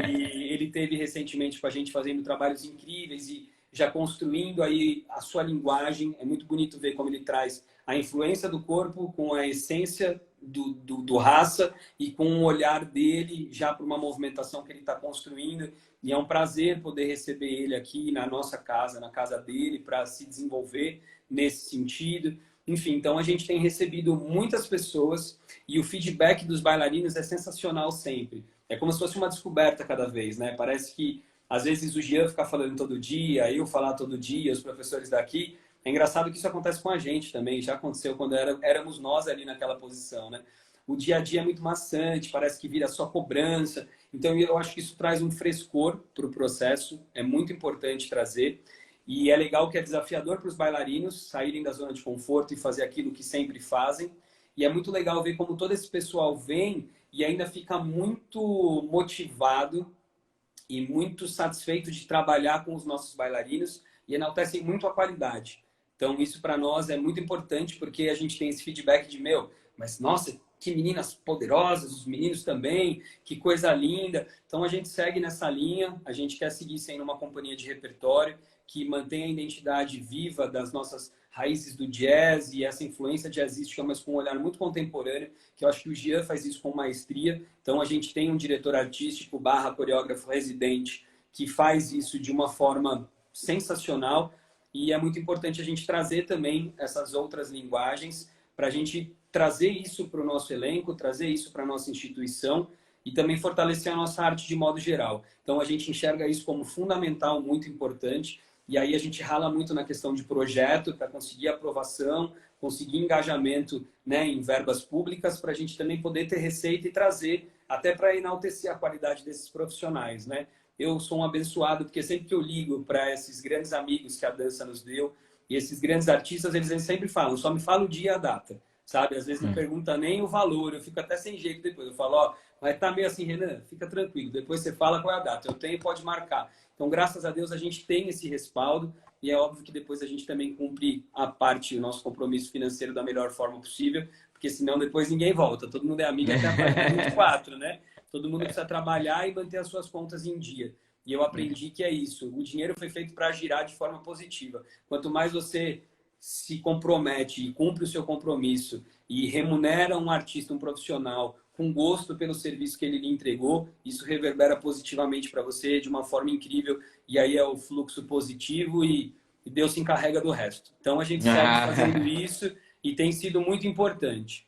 E ele teve recentemente com a gente fazendo trabalhos incríveis e já construindo aí a sua linguagem. É muito bonito ver como ele traz a influência do corpo com a essência do Raça e com o olhar dele já para uma movimentação que ele está construindo. E é um prazer poder receber ele aqui na nossa casa, na casa dele, para se desenvolver nesse sentido. Enfim, então a gente tem recebido muitas pessoas e o feedback dos bailarinos é sensacional sempre. É como se fosse uma descoberta cada vez, né? Parece que às vezes o Jean fica falando todo dia, eu falar todo dia, os professores daqui. É engraçado que isso acontece com a gente também. Já aconteceu quando éramos nós ali naquela posição, né? O dia a dia é muito maçante, parece que vira só cobrança. Então eu acho que isso traz um frescor para o processo. É muito importante trazer. E é legal que é desafiador para os bailarinos saírem da zona de conforto e fazer aquilo que sempre fazem. E é muito legal ver como todo esse pessoal vem e ainda fica muito motivado e muito satisfeito de trabalhar com os nossos bailarinos e enaltecem muito a qualidade. Então, isso para nós é muito importante porque a gente tem esse feedback de, meu, mas nossa, que meninas poderosas, os meninos também, que coisa linda. Então, a gente segue nessa linha, a gente quer seguir sendo uma companhia de repertório que mantém a identidade viva das nossas raízes do jazz e essa influência jazzística, mas com um olhar muito contemporâneo, que eu acho que o Gian faz isso com maestria. Então, a gente tem um diretor artístico barra coreógrafo residente que faz isso de uma forma sensacional e é muito importante a gente trazer também essas outras linguagens para a gente trazer isso para o nosso elenco, trazer isso para a nossa instituição e também fortalecer a nossa arte de modo geral. Então, a gente enxerga isso como fundamental, muito importante. E aí a gente rala muito na questão de projeto para conseguir aprovação, conseguir engajamento, né, em verbas públicas, para a gente também poder ter receita e trazer, até para enaltecer a qualidade desses profissionais, né? Eu sou um abençoado, porque sempre que eu ligo para esses grandes amigos que a dança nos deu, e esses grandes artistas, eles sempre falam, só me fala o dia e a data, sabe? Às vezes não pergunta nem o valor, eu fico até sem jeito depois. Eu falo, ó, vai estar meio assim, Renan, fica tranquilo, depois você fala qual é a data. Eu tenho, pode marcar. Então, graças a Deus, a gente tem esse respaldo e é óbvio que depois a gente também cumpre a parte, o nosso compromisso financeiro da melhor forma possível, porque senão depois ninguém volta. Todo mundo é amigo até a parte 24, né? Todo mundo precisa trabalhar e manter as suas contas em dia. E eu aprendi que é isso. O dinheiro foi feito para girar de forma positiva. Quanto mais você se compromete e cumpre o seu compromisso e remunera um artista, um profissional, com gosto pelo serviço que ele lhe entregou, isso reverbera positivamente para você de uma forma incrível. E aí é o fluxo positivo e Deus se encarrega do resto. Então a gente segue fazendo isso e tem sido muito importante.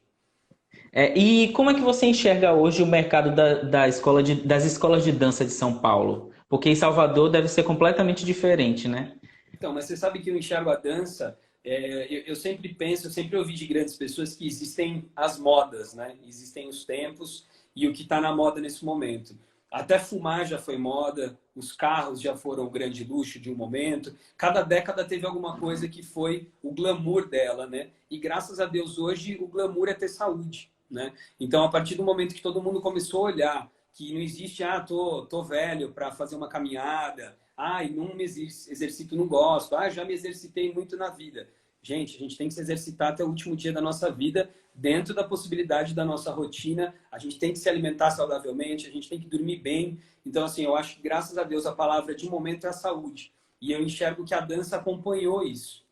E como é que você enxerga hoje o mercado das escolas de dança de São Paulo? Porque em Salvador deve ser completamente diferente, né? Então, mas você sabe que eu enxergo a dança, eu sempre penso, eu sempre ouvi de grandes pessoas que existem as modas, né? Existem os tempos e o que está na moda nesse momento. Até fumar já foi moda, os carros já foram o grande luxo de um momento. Cada década teve alguma coisa que foi o glamour dela, né? E graças a Deus hoje o glamour é ter saúde, né? Então, a partir do momento que todo mundo começou a olhar que não existe, tô velho para fazer uma caminhada, e não me exercito, não gosto, já me exercitei muito na vida. Gente, a gente tem que se exercitar até o último dia da nossa vida, dentro da possibilidade da nossa rotina. A gente tem que se alimentar saudavelmente, a gente tem que dormir bem. Então, assim, eu acho que, graças a Deus, a palavra de momento é a saúde. E eu enxergo que a dança acompanhou isso.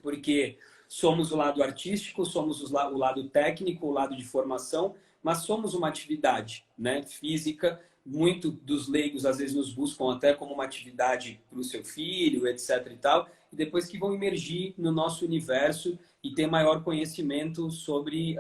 Porque somos o lado artístico, somos o lado técnico, o lado de formação, mas somos uma atividade, né, física. Muito dos leigos às vezes nos buscam até como uma atividade para o seu filho, etc e tal, e depois que vão emergir no nosso universo e ter maior conhecimento sobre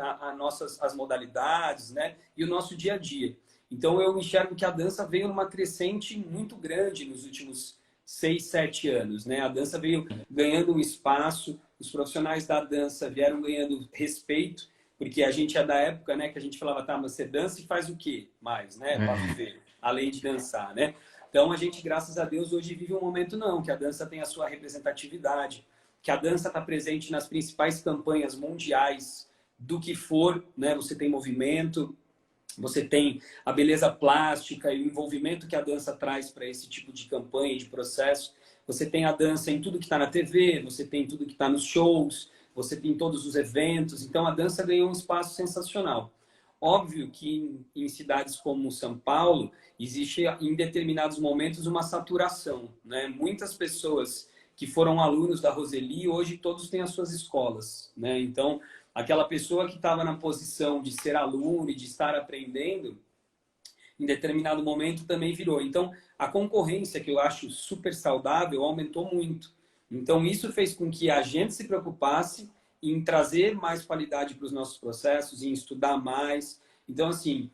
as modalidades, né, e o nosso dia a dia. Então eu enxergo que a dança veio numa crescente muito grande nos últimos 6, 7 anos, né? A dança veio ganhando um espaço, os profissionais da dança vieram ganhando respeito, porque a gente é da época, né, que a gente falava, tá, mas você dança e faz o quê mais, né, para viver, além de dançar, né? Então a gente, graças a Deus, hoje vive um momento não, que a dança tem a sua representatividade, que a dança está presente nas principais campanhas mundiais do que for, né? Você tem movimento, você tem a beleza plástica e o envolvimento que a dança traz para esse tipo de campanha e de processo. Você tem a dança em tudo que está na TV, você tem tudo que está nos shows, você tem todos os eventos. Então, a dança ganhou um espaço sensacional. Óbvio que em cidades como São Paulo, existe em determinados momentos uma saturação, né? Muitas pessoas que foram alunos da Roseli, hoje todos têm as suas escolas, né? Então, aquela pessoa que estava na posição de ser aluno e de estar aprendendo, em determinado momento também virou. Então, a concorrência, que eu acho super saudável, aumentou muito. Então, isso fez com que a gente se preocupasse em trazer mais qualidade para os nossos processos, em estudar mais. Então, assim,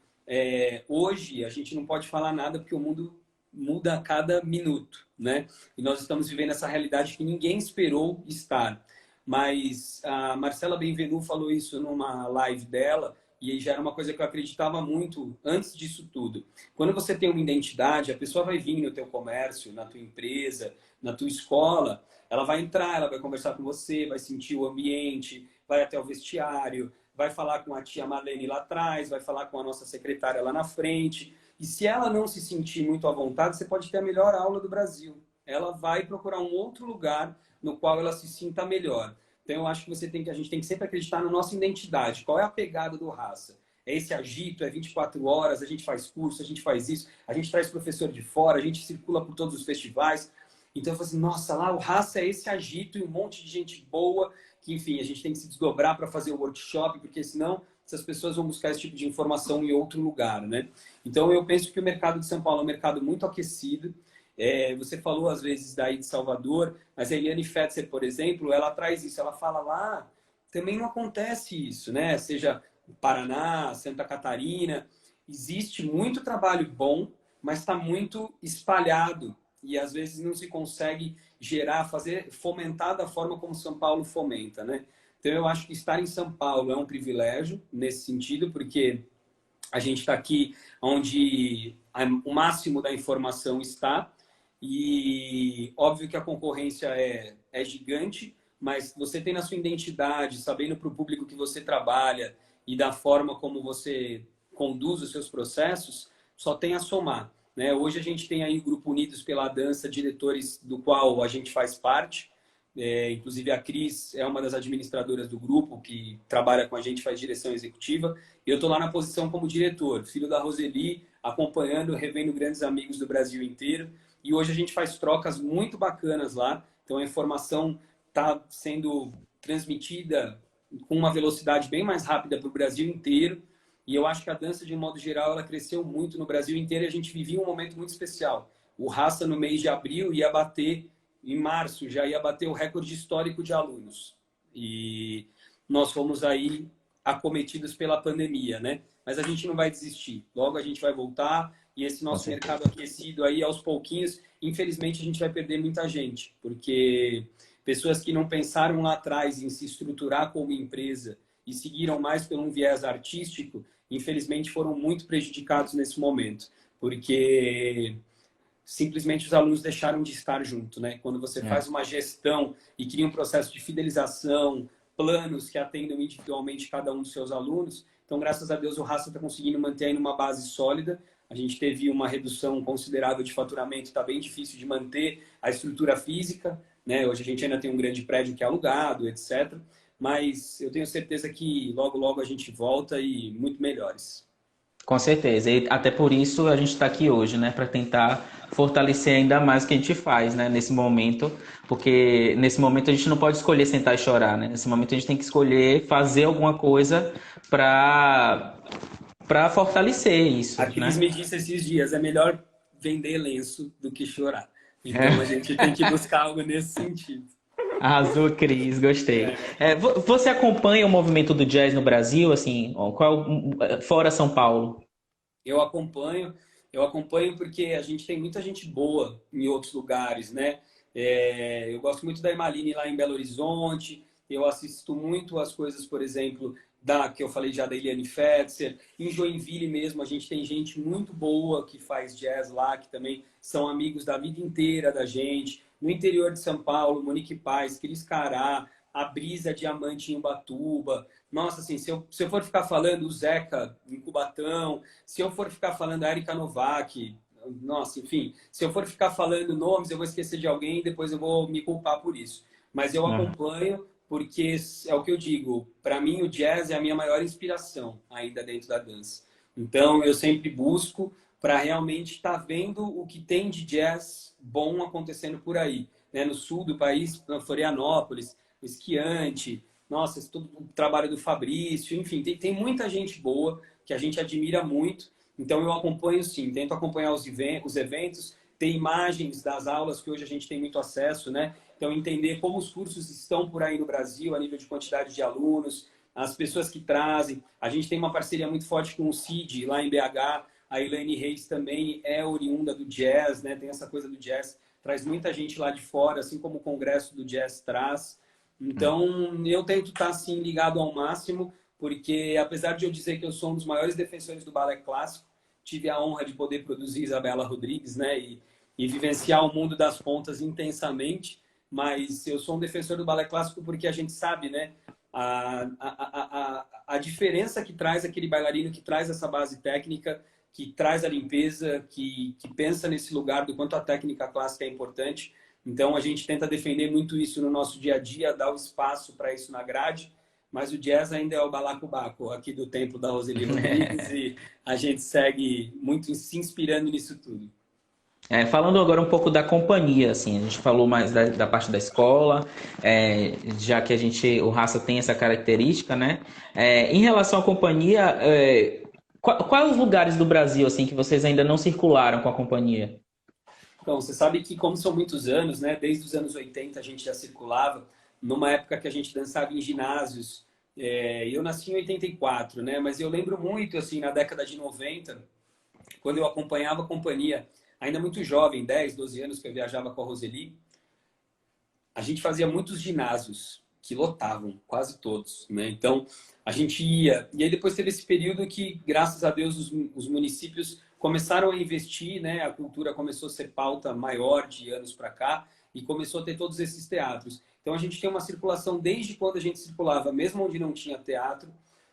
hoje a gente não pode falar nada porque o mundo muda a cada minuto, né? E nós estamos vivendo essa realidade que ninguém esperou estar. Mas a Marcela Benvenu falou isso numa live dela, e já era uma coisa que eu acreditava muito antes disso tudo. Quando você tem uma identidade, a pessoa vai vir no teu comércio, na tua empresa, na tua escola, ela vai entrar, ela vai conversar com você, vai sentir o ambiente, vai até o vestiário, vai falar com a tia Marlene lá atrás, vai falar com a nossa secretária lá na frente. E se ela não se sentir muito à vontade, você pode ter a melhor aula do Brasil. Ela vai procurar um outro lugar no qual ela se sinta melhor. Então, eu acho que a gente tem que sempre acreditar na nossa identidade. Qual é a pegada do Raça? É esse agito, é 24 horas, a gente faz curso, a gente faz isso, a gente traz professor de fora, a gente circula por todos os festivais. Então, eu falei assim, nossa, lá o Raça é esse agito e um monte de gente boa, que, enfim, a gente tem que se desdobrar para fazer o workshop, porque senão essas pessoas vão buscar esse tipo de informação em outro lugar, né? Então, eu penso que o mercado de São Paulo é um mercado muito aquecido. Você falou, às vezes, daí de Salvador, mas a Eliane Fetzer, por exemplo, ela traz isso, ela fala lá, também não acontece isso, né? Seja Paraná, Santa Catarina, existe muito trabalho bom, mas está muito espalhado e às vezes não se consegue fomentar da forma como São Paulo fomenta, né? Então eu acho que estar em São Paulo é um privilégio nesse sentido, porque a gente está aqui onde o máximo da informação está e óbvio que a concorrência é gigante, mas você tem na sua identidade, sabendo para o público que você trabalha e da forma como você conduz os seus processos, só tem a somar, né? Hoje a gente tem aí o Grupo Unidos pela Dança, diretores do qual a gente faz parte. Inclusive a Cris é uma das administradoras do grupo que trabalha com a gente, faz direção executiva. E eu estou lá na posição como diretor, filho da Roseli, acompanhando, revendo grandes amigos do Brasil inteiro. E hoje a gente faz trocas muito bacanas lá. Então a informação está sendo transmitida com uma velocidade bem mais rápida para o Brasil inteiro. E eu acho que a dança, de um modo geral, ela cresceu muito no Brasil inteiro e a gente vivia um momento muito especial. O Raça, no mês de abril, ia bater, em março, já ia bater o recorde histórico de alunos. E nós fomos aí acometidos pela pandemia, né? Mas a gente não vai desistir. Logo a gente vai voltar e esse nosso mercado aquecido aí, aos pouquinhos, infelizmente a gente vai perder muita gente, porque pessoas que não pensaram lá atrás em se estruturar como empresa e seguiram mais por um viés artístico, infelizmente foram muito prejudicados nesse momento, porque simplesmente os alunos deixaram de estar junto, né? Quando você faz uma gestão e cria um processo de fidelização, planos que atendam individualmente cada um dos seus alunos, então, graças a Deus, o Raça está conseguindo manter aí numa base sólida. A gente teve uma redução considerável de faturamento, está bem difícil de manter a estrutura física, né? Hoje a gente ainda tem um grande prédio que é alugado, etc. Mas eu tenho certeza que logo, logo a gente volta e muito melhores. Com certeza. E até por isso a gente está aqui hoje, né? Para tentar fortalecer ainda mais o que a gente faz, né? Nesse momento. Porque nesse momento a gente não pode escolher sentar e chorar, né? Nesse momento a gente tem que escolher fazer alguma coisa para fortalecer isso, A Cris né? me disse esses dias, é melhor vender lenço do que chorar. Então a gente tem que buscar algo nesse sentido. Arrasou, Cris, gostei. Você acompanha o movimento do jazz no Brasil, assim, fora São Paulo? Eu acompanho porque a gente tem muita gente boa em outros lugares, né? Eu gosto muito da Emaline lá em Belo Horizonte, eu assisto muito as coisas, por exemplo, que eu falei já da Eliane Fetzer. Em Joinville mesmo, a gente tem gente muito boa que faz jazz lá, que também são amigos da vida inteira da gente. No interior de São Paulo, Monique Paz, Cris Cará, a Brisa Diamante em Ubatuba. Nossa, assim, se eu for ficar falando o Zeca em Cubatão, se eu for ficar falando a Erika Novak, nossa, enfim, se eu for ficar falando nomes, eu vou esquecer de alguém e depois eu vou me culpar por isso. Mas eu acompanho porque é o que eu digo, para mim o jazz é a minha maior inspiração ainda dentro da dança. Então eu sempre busco para realmente estar vendo o que tem de jazz bom acontecendo por aí, né? No sul do país, na Florianópolis, Esquiante, nossa, todo o trabalho do Fabrício, enfim, tem muita gente boa que a gente admira muito. Então eu acompanho sim, tento acompanhar os eventos, ter imagens das aulas que hoje a gente tem muito acesso, né? Então entender como os cursos estão por aí no Brasil, a nível de quantidade de alunos, as pessoas que trazem. A gente tem uma parceria muito forte com o CID lá em BH, a Elaine Reis também é oriunda do jazz, né? Tem essa coisa do jazz, traz muita gente lá de fora, assim como o Congresso do Jazz traz. Então, eu tento estar, assim, ligado ao máximo, porque apesar de eu dizer que eu sou um dos maiores defensores do balé clássico, tive a honra de poder produzir Isabela Rodrigues, né? E vivenciar o mundo das pontas intensamente, mas eu sou um defensor do balé clássico porque a gente sabe, né? a diferença que traz aquele bailarino que traz essa base técnica, que traz a limpeza, que pensa nesse lugar do quanto a técnica clássica é importante. Então, a gente tenta defender muito isso no nosso dia a dia, dar o espaço para isso na grade, mas o jazz ainda é o balacobaco aqui do templo da Roseli Rodrigues e a gente segue muito se inspirando nisso tudo. Falando agora um pouco da companhia, assim, a gente falou mais da parte da escola, já que o Raça tem essa característica, né? Em relação à companhia, quais os lugares do Brasil, assim, que vocês ainda não circularam com a companhia? Então, você sabe que como são muitos anos, né? Desde os anos 80 a gente já circulava, numa época que a gente dançava em ginásios. Eu nasci em 84, né? Mas eu lembro muito, assim, na década de 90, quando eu acompanhava a companhia, ainda muito jovem, 10, 12 anos que eu viajava com a Roseli, a gente fazia muitos ginásios que lotavam, quase todos, né? Então, a gente ia. E aí depois teve esse período que, graças a Deus, os municípios começaram a investir, né? A cultura começou a ser pauta maior de anos para cá e começou a ter todos esses teatros. Então, a gente tem uma circulação desde quando a gente circulava, mesmo onde não tinha teatro,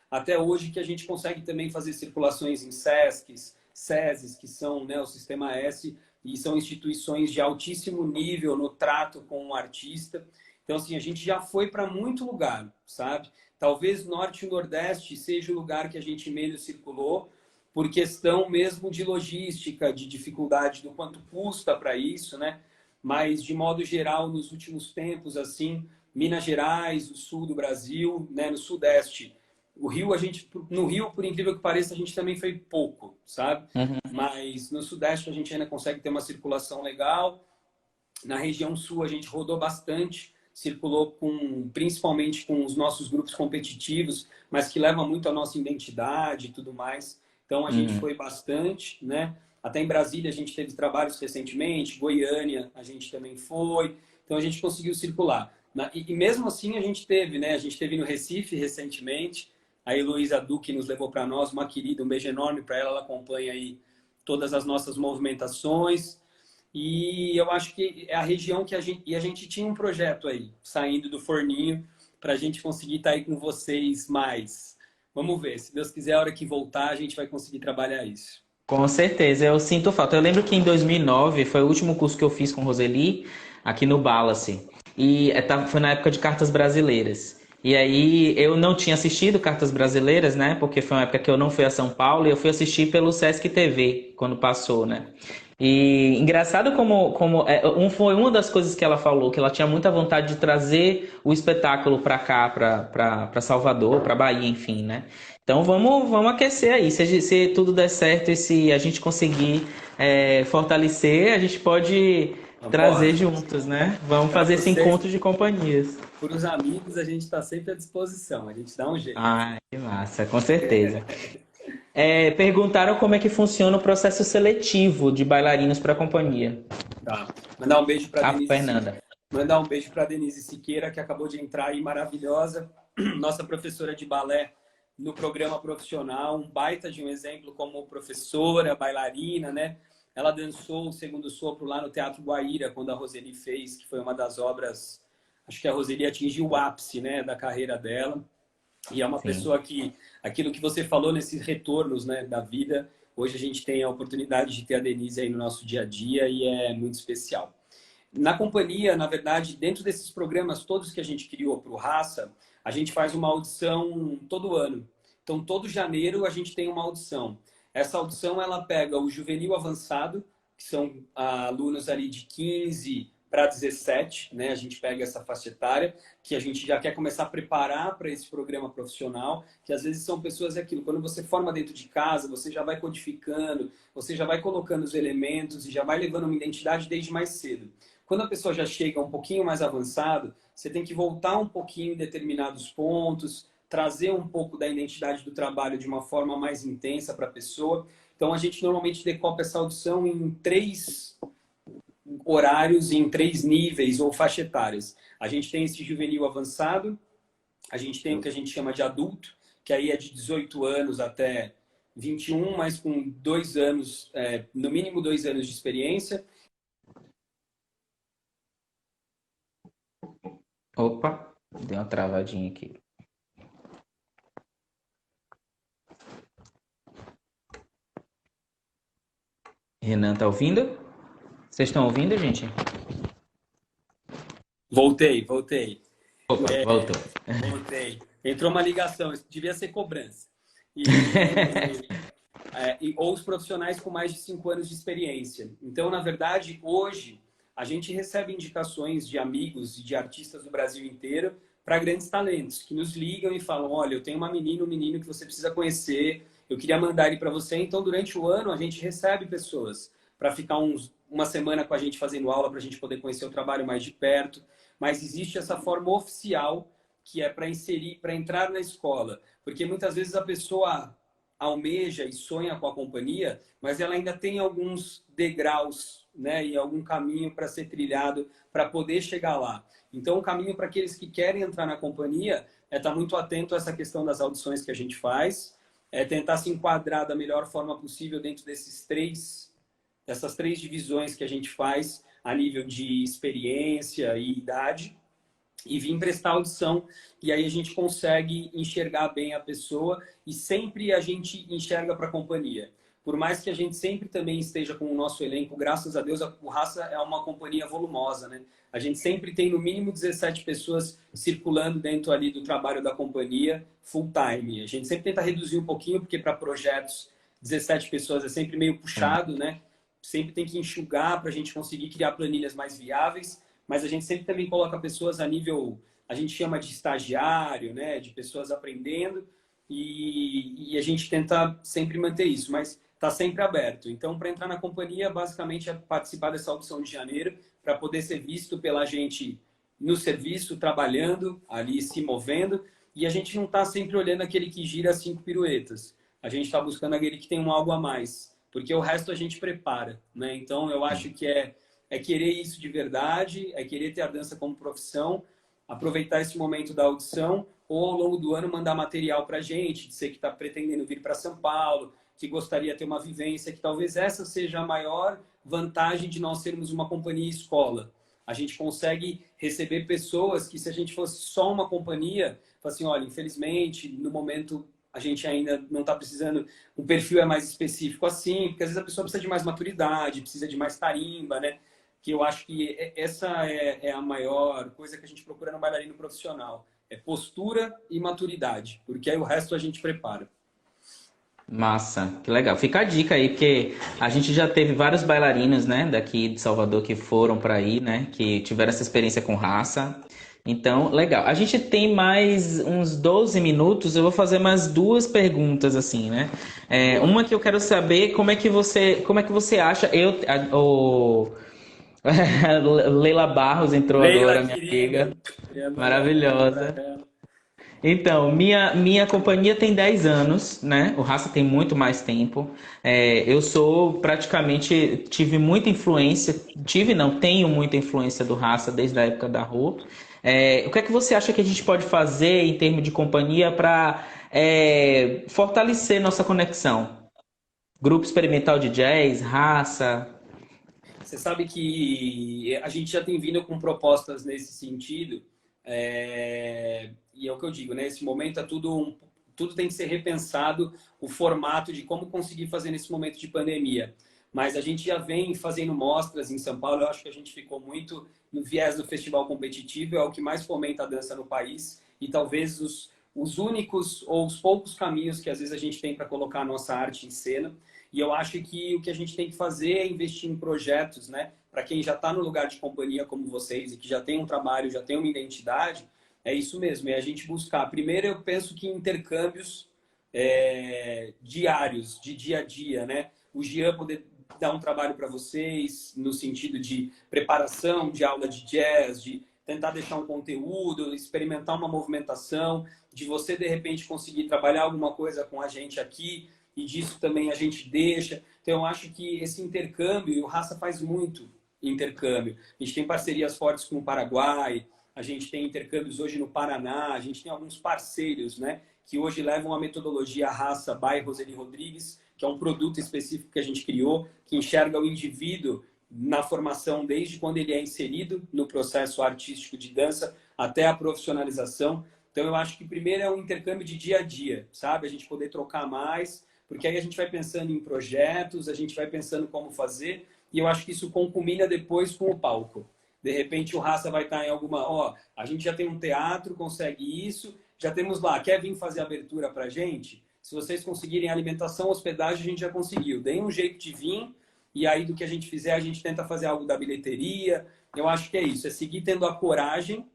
até hoje que a gente consegue também fazer circulações em SESCs, SESIs, que são, né, o Sistema S, e são instituições de altíssimo nível no trato com o artista. Então, assim, a gente já foi para muito lugar, sabe? Talvez Norte e Nordeste seja o lugar que a gente menos circulou, por questão mesmo de logística, de dificuldade do quanto custa para isso, né? Mas, de modo geral, nos últimos tempos, assim, Minas Gerais, o sul do Brasil, né, no Sudeste, o Rio, no Rio, por incrível que pareça, a gente também foi pouco, sabe? Uhum. Mas no Sudeste a gente ainda consegue ter uma circulação legal. Na região Sul a gente rodou bastante, circulou principalmente com os nossos grupos competitivos, mas que levam muito a nossa identidade e tudo mais. Então a gente foi bastante, né? Até em Brasília a gente teve trabalhos recentemente, Goiânia a gente também foi. Então a gente conseguiu circular. E mesmo assim a gente teve, né? A gente teve no Recife recentemente. A Heloísa Duque nos levou para nós, uma querida, um beijo enorme para ela, ela acompanha aí todas as nossas movimentações. E eu acho que é a região que a gente tinha um projeto aí, saindo do forninho, para a gente conseguir estar aí com vocês mais. Vamos ver, se Deus quiser, a hora que voltar, a gente vai conseguir trabalhar isso. Com certeza, eu sinto falta. Eu lembro que em 2009 foi o último curso que eu fiz com Roseli, aqui no Balace. E foi na época de Cartas Brasileiras. E aí eu não tinha assistido Cartas Brasileiras, né? Porque foi uma época que eu não fui a São Paulo e eu fui assistir pelo Sesc TV, quando passou, né? E engraçado foi uma das coisas que ela falou, que ela tinha muita vontade de trazer o espetáculo para cá, para Salvador, para Bahia, enfim, né? Então vamos aquecer aí. Se tudo der certo e se a gente conseguir fortalecer, a gente pode trazer Bora. juntos, né? Vamos Para fazer esse vocês, encontro de companhias. para os amigos, a gente está sempre à disposição, a gente dá um jeito. Ai, que massa, com certeza. Perguntaram como é que funciona o processo seletivo de bailarinos para a companhia. Tá. Mandar um beijo para A Denise Fernanda. Mandar um beijo para Denise Siqueira, que acabou de entrar aí, maravilhosa. Nossa professora de balé no programa profissional, um baita de um exemplo como professora, bailarina, né? Ela dançou o Segundo Sopro lá no Teatro Guaíra, quando a Roseli fez, que foi uma das obras, acho que a Roseli atingiu o ápice, né, da carreira dela. E é uma Sim. pessoa que, aquilo que você falou nesses retornos, né, da vida, hoje a gente tem a oportunidade de ter a Denise aí no nosso dia a dia e é muito especial. Na companhia, na verdade, dentro desses programas todos que a gente criou para o Raça, a gente faz uma audição todo ano. Então, todo janeiro a gente tem uma audição. Essa audição, ela pega o juvenil avançado, que são alunos ali de 15 para 17, né? A gente pega essa faixa etária, que a gente já quer começar a preparar para esse programa profissional, que às vezes são pessoas aquilo, quando você forma dentro de casa, você já vai codificando, você já vai colocando os elementos e já vai levando uma identidade desde mais cedo. Quando a pessoa já chega um pouquinho mais avançado, você tem que voltar um pouquinho em determinados pontos, trazer um pouco da identidade do trabalho de uma forma mais intensa para a pessoa. Então, a gente normalmente decopa essa audição em 3 horários, em 3 níveis ou faixa etárias. A gente tem esse juvenil avançado, a gente tem o que a gente chama de adulto, que aí é de 18 anos até 21, mas com 2 anos, no mínimo 2 anos de experiência. Opa, deu uma travadinha aqui. Renan, tá ouvindo? Vocês estão ouvindo, gente? Voltei. Opa, voltou. Voltei. Entrou uma ligação, isso devia ser cobrança. E, ou os profissionais com mais de 5 anos de experiência. Então, na verdade, hoje, a gente recebe indicações de amigos e de artistas do Brasil inteiro para grandes talentos, que nos ligam e falam, olha, eu tenho uma menina, um menino que você precisa conhecer, eu queria mandar ele para você. Então, durante o ano, a gente recebe pessoas para ficar uma semana com a gente fazendo aula, para a gente poder conhecer o trabalho mais de perto. Mas existe essa forma oficial que é para inserir, para entrar na escola. Porque muitas vezes a pessoa almeja e sonha com a companhia, mas ela ainda tem alguns degraus, né, e algum caminho para ser trilhado para poder chegar lá. Então, o caminho para aqueles que querem entrar na companhia é estar muito atento a essa questão das audições que a gente faz, é tentar se enquadrar da melhor forma possível dentro dessas três divisões que a gente faz a nível de experiência e idade, e vir prestar audição, e aí a gente consegue enxergar bem a pessoa e sempre a gente enxerga para a companhia. Por mais que a gente sempre também esteja com o nosso elenco, graças a Deus, o Raça é uma companhia volumosa, né? A gente sempre tem no mínimo 17 pessoas circulando dentro ali do trabalho da companhia full time. A gente sempre tenta reduzir um pouquinho, porque para projetos 17 pessoas é sempre meio puxado, né? Sempre tem que enxugar para a gente conseguir criar planilhas mais viáveis, mas a gente sempre também coloca pessoas a nível, a gente chama de estagiário, né? De pessoas aprendendo, e a gente tenta sempre manter isso, mas está sempre aberto. Então, para entrar na companhia, basicamente é participar dessa audição de janeiro, para poder ser visto pela gente no serviço, trabalhando, ali se movendo, e a gente não está sempre olhando aquele que gira 5 piruetas. A gente está buscando aquele que tem um algo a mais, porque o resto a gente prepara, né? Então, eu acho que é querer isso de verdade, é querer ter a dança como profissão, aproveitar esse momento da audição, ou ao longo do ano mandar material para a gente, dizer que está pretendendo vir para São Paulo, que gostaria de ter uma vivência, que talvez essa seja a maior vantagem de nós sermos uma companhia escola. A gente consegue receber pessoas que, se a gente fosse só uma companhia, fala assim, olha, infelizmente, no momento a gente ainda não está precisando, o perfil é mais específico assim, porque às vezes a pessoa precisa de mais maturidade, precisa de mais tarimba, né? Que eu acho que essa é a maior coisa que a gente procura no bailarino profissional. É postura e maturidade, porque aí o resto a gente prepara. Massa, que legal. Fica a dica aí, porque a gente já teve vários bailarinos, né, daqui de Salvador que foram para aí, né, que tiveram essa experiência com raça. Então, legal. A gente tem mais uns 12 minutos, eu vou fazer mais duas perguntas, assim, né? Uma que eu quero saber, como é que você acha, Leila Barros entrou Leila, agora, minha querida, amiga, queria mandar um beijo para maravilhosa. ela. Então, minha companhia tem 10 anos, né? O Raça tem muito mais tempo. Eu sou praticamente, tive muita influência, tive não, tenho muita influência do Raça desde a época da Rua. O que é que você acha que a gente pode fazer em termos de companhia para fortalecer nossa conexão? Grupo experimental de jazz, Raça. Você sabe que a gente já tem vindo com propostas nesse sentido, e é o que eu digo, né? Esse momento é tudo tem que ser repensado, o formato de como conseguir fazer nesse momento de pandemia. Mas a gente já vem fazendo mostras em São Paulo, eu acho que a gente ficou muito no viés do festival competitivo, é o que mais fomenta a dança no país, e talvez os únicos ou os poucos caminhos que às vezes a gente tem para colocar a nossa arte em cena. E eu acho que o que a gente tem que fazer é investir em projetos, né? Para quem já está no lugar de companhia como vocês e que já tem um trabalho, já tem uma identidade, é isso mesmo. É a gente buscar. Primeiro, eu penso que intercâmbios diários, de dia a dia, né? O Jean poder dar um trabalho para vocês no sentido de preparação de aula de jazz, de tentar deixar um conteúdo, experimentar uma movimentação, de você de repente conseguir trabalhar alguma coisa com a gente aqui, e disso também a gente deixa. Então, eu acho que esse intercâmbio, e o Raça faz muito intercâmbio. A gente tem parcerias fortes com o Paraguai, a gente tem intercâmbios hoje no Paraná, a gente tem alguns parceiros, né, que hoje levam a metodologia Raça by Roseli Rodrigues, que é um produto específico que a gente criou, que enxerga o indivíduo na formação desde quando ele é inserido no processo artístico de dança até a profissionalização. Então, eu acho que primeiro é um intercâmbio de dia a dia, sabe? A gente poder trocar mais, porque aí a gente vai pensando em projetos, a gente vai pensando como fazer, e eu acho que isso concumina depois com o palco. De repente o Raça vai estar em alguma... Ó, a gente já tem um teatro, consegue isso, já temos lá, quer vir fazer abertura pra gente? Se vocês conseguirem alimentação, hospedagem, a gente já conseguiu. Deem um jeito de vir, e aí do que a gente fizer, a gente tenta fazer algo da bilheteria. Eu acho que é isso, é seguir tendo a coragem,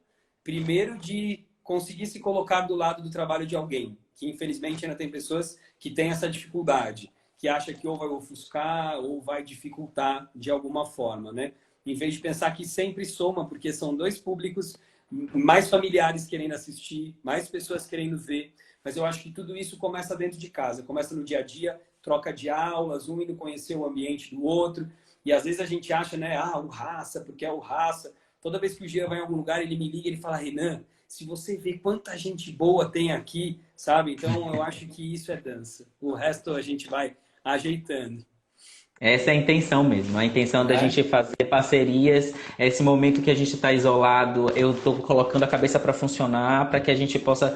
primeiro, de conseguir se colocar do lado do trabalho de alguém, que infelizmente ainda tem pessoas que têm essa dificuldade, que acha que ou vai ofuscar ou vai dificultar de alguma forma, né? Em vez de pensar que sempre soma, porque são dois públicos mais familiares querendo assistir, mais pessoas querendo ver. Mas eu acho que tudo isso começa dentro de casa, começa no dia a dia, troca de aulas, um indo conhecer o ambiente do outro. E às vezes a gente acha, né, o Raça, porque é o Raça. Toda vez que o Jean vai em algum lugar, ele me liga, ele fala, Renan, se você vê quanta gente boa tem aqui, sabe? Então eu acho que isso é dança. O resto a gente vai ajeitando. Essa é a intenção mesmo, a intenção da Né? gente fazer parcerias, esse momento que a gente está isolado, eu estou colocando a cabeça para funcionar, para que a gente possa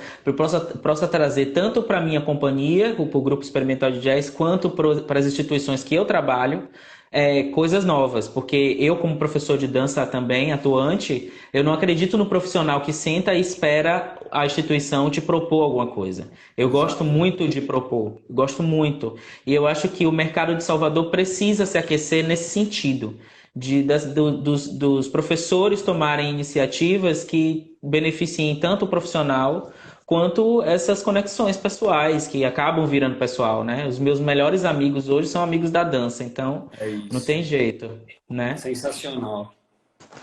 trazer tanto para a minha companhia, para o Grupo Experimental de Jazz, quanto para as instituições que eu trabalho, coisas novas. Porque eu, como professor de dança também, atuante, eu não acredito no profissional que senta e espera a instituição te propor alguma coisa. Eu gosto Exato. muito de propor, gosto muito. E eu acho que o mercado de Salvador precisa se aquecer nesse sentido, dos professores tomarem iniciativas que beneficiem tanto o profissional quanto essas conexões pessoais que acabam virando pessoal, né? Os meus melhores amigos hoje são amigos da dança, então É não isso. tem jeito, né? Sensacional.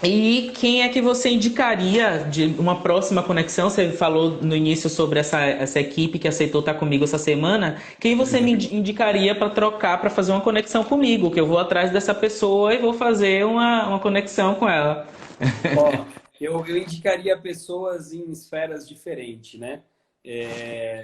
E quem é que você indicaria de uma próxima conexão? Você falou no início sobre essa equipe que aceitou estar comigo essa semana. Quem você me indicaria para trocar, para fazer uma conexão comigo? Que eu vou atrás dessa pessoa e vou fazer uma conexão com ela. Ó, eu indicaria pessoas em esferas diferentes, né?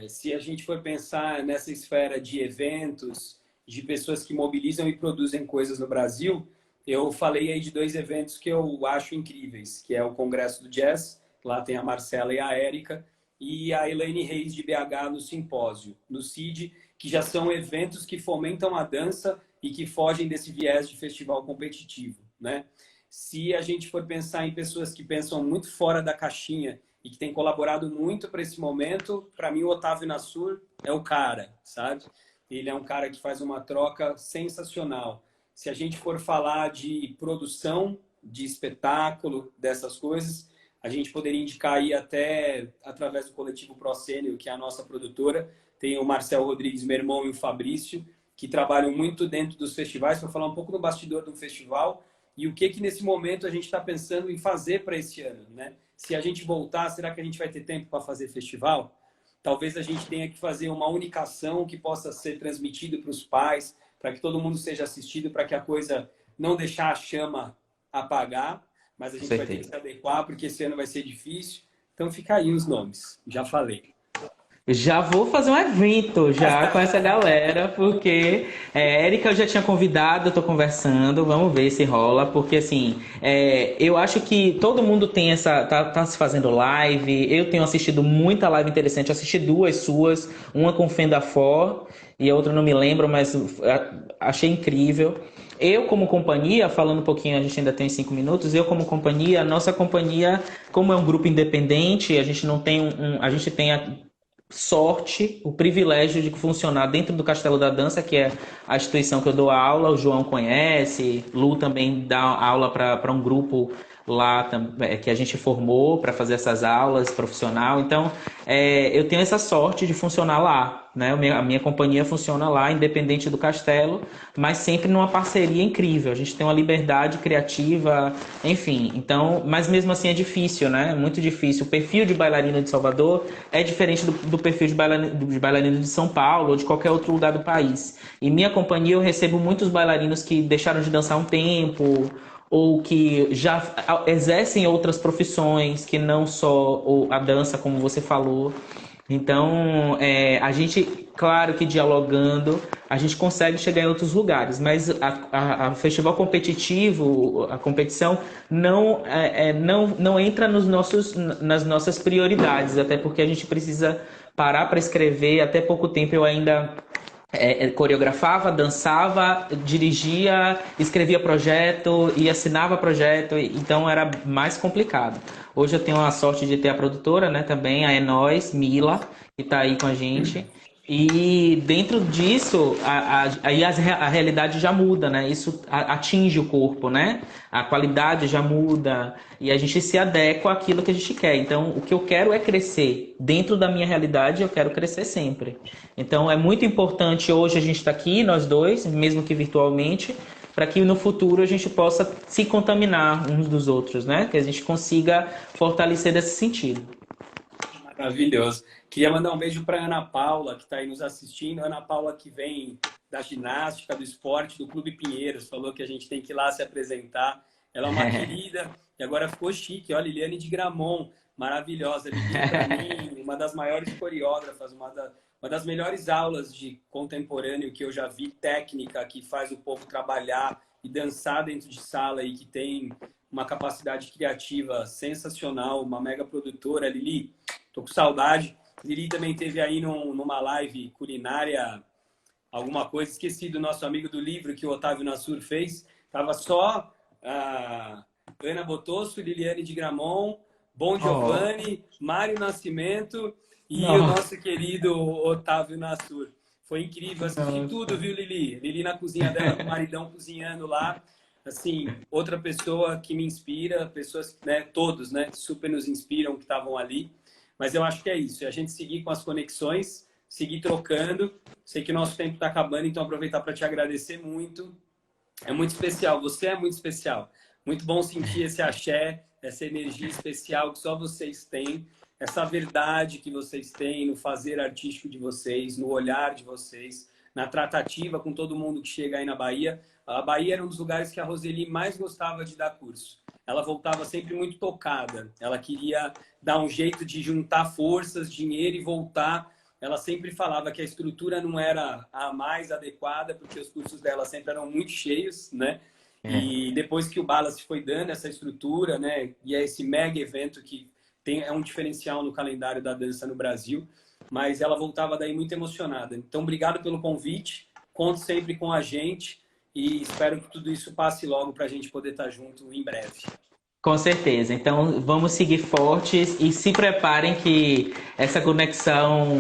Se a gente for pensar nessa esfera de eventos, de pessoas que mobilizam e produzem coisas no Brasil, eu falei aí de dois eventos que eu acho incríveis, que é o Congresso do Jazz, lá tem a Marcela e a Érica, e a Elaine Reis de BH no Simpósio, no CID, que já são eventos que fomentam a dança e que fogem desse viés de festival competitivo, né? Se a gente for pensar em pessoas que pensam muito fora da caixinha e que têm colaborado muito para esse momento, para mim o Otávio Nassur é o cara, sabe? Ele é um cara que faz uma troca sensacional. Se a gente for falar de produção, de espetáculo, dessas coisas, a gente poderia indicar aí até através do coletivo Procênio, que é a nossa produtora, tem o Marcel Rodrigues, meu irmão, e o Fabrício, que trabalham muito dentro dos festivais, para falar um pouco no bastidor do festival e o que nesse momento a gente está pensando em fazer para esse ano, né? Se a gente voltar, será que a gente vai ter tempo para fazer festival? Talvez a gente tenha que fazer uma unicação que possa ser transmitida para os pais, para que todo mundo seja assistido, para que a coisa não deixar a chama apagar, mas a Com gente vai ter que certeza. se adequar, porque esse ano vai ser difícil. Então fica aí os nomes, já falei. Já vou fazer um evento já com essa galera, porque Érica eu já tinha convidado, eu tô conversando, vamos ver se rola, porque assim, eu acho que todo mundo tem tá se fazendo live, eu tenho assistido muita live interessante, assisti duas suas, uma com Fenda For e a outra não me lembro, mas achei incrível. Eu, como companhia, falando um pouquinho, a gente ainda tem 5 minutos. Eu, como companhia, a nossa companhia, como é um grupo independente, a gente não tem a gente tem sorte, o privilégio de funcionar dentro do Castelo da Dança, que é a instituição que eu dou aula. O João conhece, Lu também dá aula para um grupo lá que a gente formou para fazer essas aulas profissional. Então, eu tenho essa sorte de funcionar lá, né? A minha companhia funciona lá, independente do castelo, mas sempre numa parceria incrível. A gente tem uma liberdade criativa, enfim. Então, mas mesmo assim é difícil, né? É muito difícil. O perfil de bailarina de Salvador é diferente do perfil de bailarina de São Paulo ou de qualquer outro lugar do país. Em minha companhia eu recebo muitos bailarinos que deixaram de dançar um tempo ou que já exercem outras profissões que não só a dança, como você falou. Então, a gente, claro que dialogando, a gente consegue chegar em outros lugares, mas a festival competitivo, a competição, não entra nas nossas prioridades, até porque a gente precisa parar para escrever. Até pouco tempo eu ainda coreografava, dançava, dirigia, escrevia projeto e assinava projeto, então era mais complicado. Hoje eu tenho a sorte de ter a produtora, né, também, a É Nós, Mila, que está aí com a gente. E dentro disso, aí a realidade já muda, né? Isso atinge o corpo, né? A qualidade já muda e a gente se adequa àquilo que a gente quer. Então, o que eu quero é crescer. Dentro da minha realidade, eu quero crescer sempre. Então, é muito importante hoje a gente estar aqui, nós dois, mesmo que virtualmente, para que no futuro a gente possa se contaminar uns dos outros, né? Que a gente consiga fortalecer desse sentido. Maravilhoso. Queria mandar um beijo para Ana Paula, que está aí nos assistindo. Ana Paula, que vem da ginástica, do esporte, do Clube Pinheiros, falou que a gente tem que ir lá se apresentar. Ela é uma querida e agora ficou chique. Ó, Liliane de Gramont, maravilhosa. Liliane, para mim, uma das maiores coreógrafas, uma das melhores aulas de contemporâneo que eu já vi, técnica, que faz o povo trabalhar e dançar dentro de sala e que tem uma capacidade criativa sensacional, uma mega produtora. Lili, tô com saudade. Lili também teve aí numa live culinária alguma coisa. Esqueci do nosso amigo do livro que o Otávio Nassur fez. Tava só Ana Botosso, Liliane de Gramont, Bom Giovanni, Mário Nascimento e o nosso querido Otávio Nassur. Foi incrível, assisti tudo, viu, Lili? Lili na cozinha dela, com o maridão cozinhando lá. Assim, outra pessoa que me inspira, pessoas, né, todos, né, super nos inspiram que estavam ali. Mas eu acho que é isso, é a gente seguir com as conexões, seguir trocando. Sei que o nosso tempo está acabando, então aproveitar para te agradecer muito. É muito especial, você é muito especial. Muito bom sentir esse axé, essa energia especial que só vocês têm, essa verdade que vocês têm no fazer artístico de vocês, no olhar de vocês, na tratativa com todo mundo que chega aí na Bahia. A Bahia era um dos lugares que a Roseli mais gostava de dar curso. Ela voltava sempre muito tocada. Ela queria dar um jeito de juntar forças, dinheiro e voltar. Ela sempre falava que a estrutura não era a mais adequada, porque os cursos dela sempre eram muito cheios, né? E depois que o Balas foi dando essa estrutura, né? E é esse mega evento que é um diferencial no calendário da dança no Brasil. Mas ela voltava daí muito emocionada. Então, obrigado pelo convite. Conte sempre com a gente. E espero que tudo isso passe logo para a gente poder estar junto em breve. Com certeza. Então, vamos seguir fortes e se preparem que essa conexão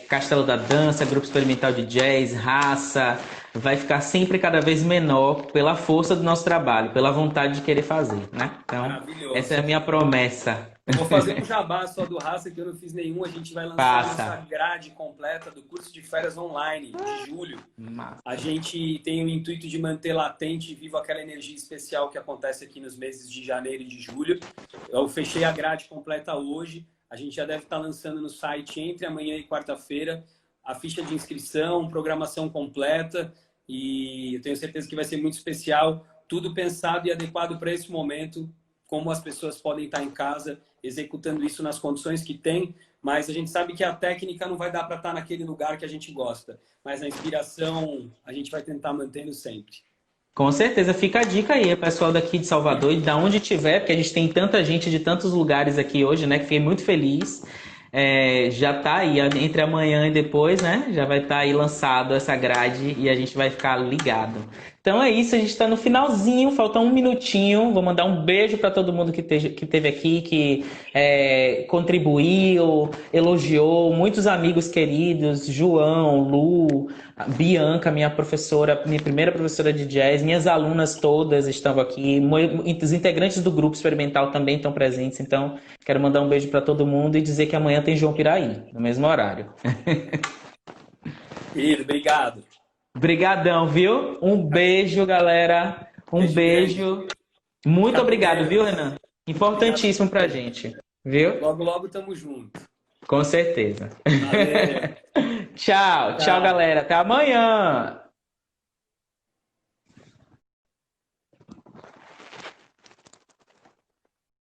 Castelo da Dança, Grupo Experimental de Jazz, Raça, vai ficar sempre cada vez menor pela força do nosso trabalho, pela vontade de querer fazer, né? Então, essa é a minha promessa. Vou fazer um jabá só do Raça, que eu não fiz nenhum. A gente vai lançar a nossa grade completa do curso de férias online de julho. A gente tem o intuito de manter latente e vivo aquela energia especial que acontece aqui nos meses de janeiro e de julho. Eu fechei a grade completa hoje. A gente já deve estar lançando no site entre amanhã e quarta-feira a ficha de inscrição, programação completa. E eu tenho certeza que vai ser muito especial. Tudo pensado e adequado para esse momento, como as pessoas podem estar em casa executando isso nas condições que tem, mas a gente sabe que a técnica não vai dar para estar naquele lugar que a gente gosta, mas a inspiração a gente vai tentar mantendo sempre. Com certeza, fica a dica aí, pessoal daqui de Salvador e da onde tiver, porque a gente tem tanta gente de tantos lugares aqui hoje, né, que fiquei muito feliz. Já tá aí, entre amanhã e depois, né? Já vai estar aí lançado essa grade e a gente vai ficar ligado. Então é isso, a gente está no finalzinho, falta um minutinho. Vou mandar um beijo para todo mundo que esteve aqui, que contribuiu, elogiou, muitos amigos queridos, João, Lu, Bianca, minha professora, minha primeira professora de jazz, minhas alunas todas estão aqui, os integrantes do grupo experimental também estão presentes, então quero mandar um beijo para todo mundo e dizer que amanhã tem João Piraí, no mesmo horário. Querido, obrigado. Obrigadão, viu? Um beijo, galera. Um beijo. Muito obrigado, viu, Renan? Importantíssimo pra gente, viu? Logo, logo tamo junto. Com certeza. Valeu. Tchau, galera. Até amanhã.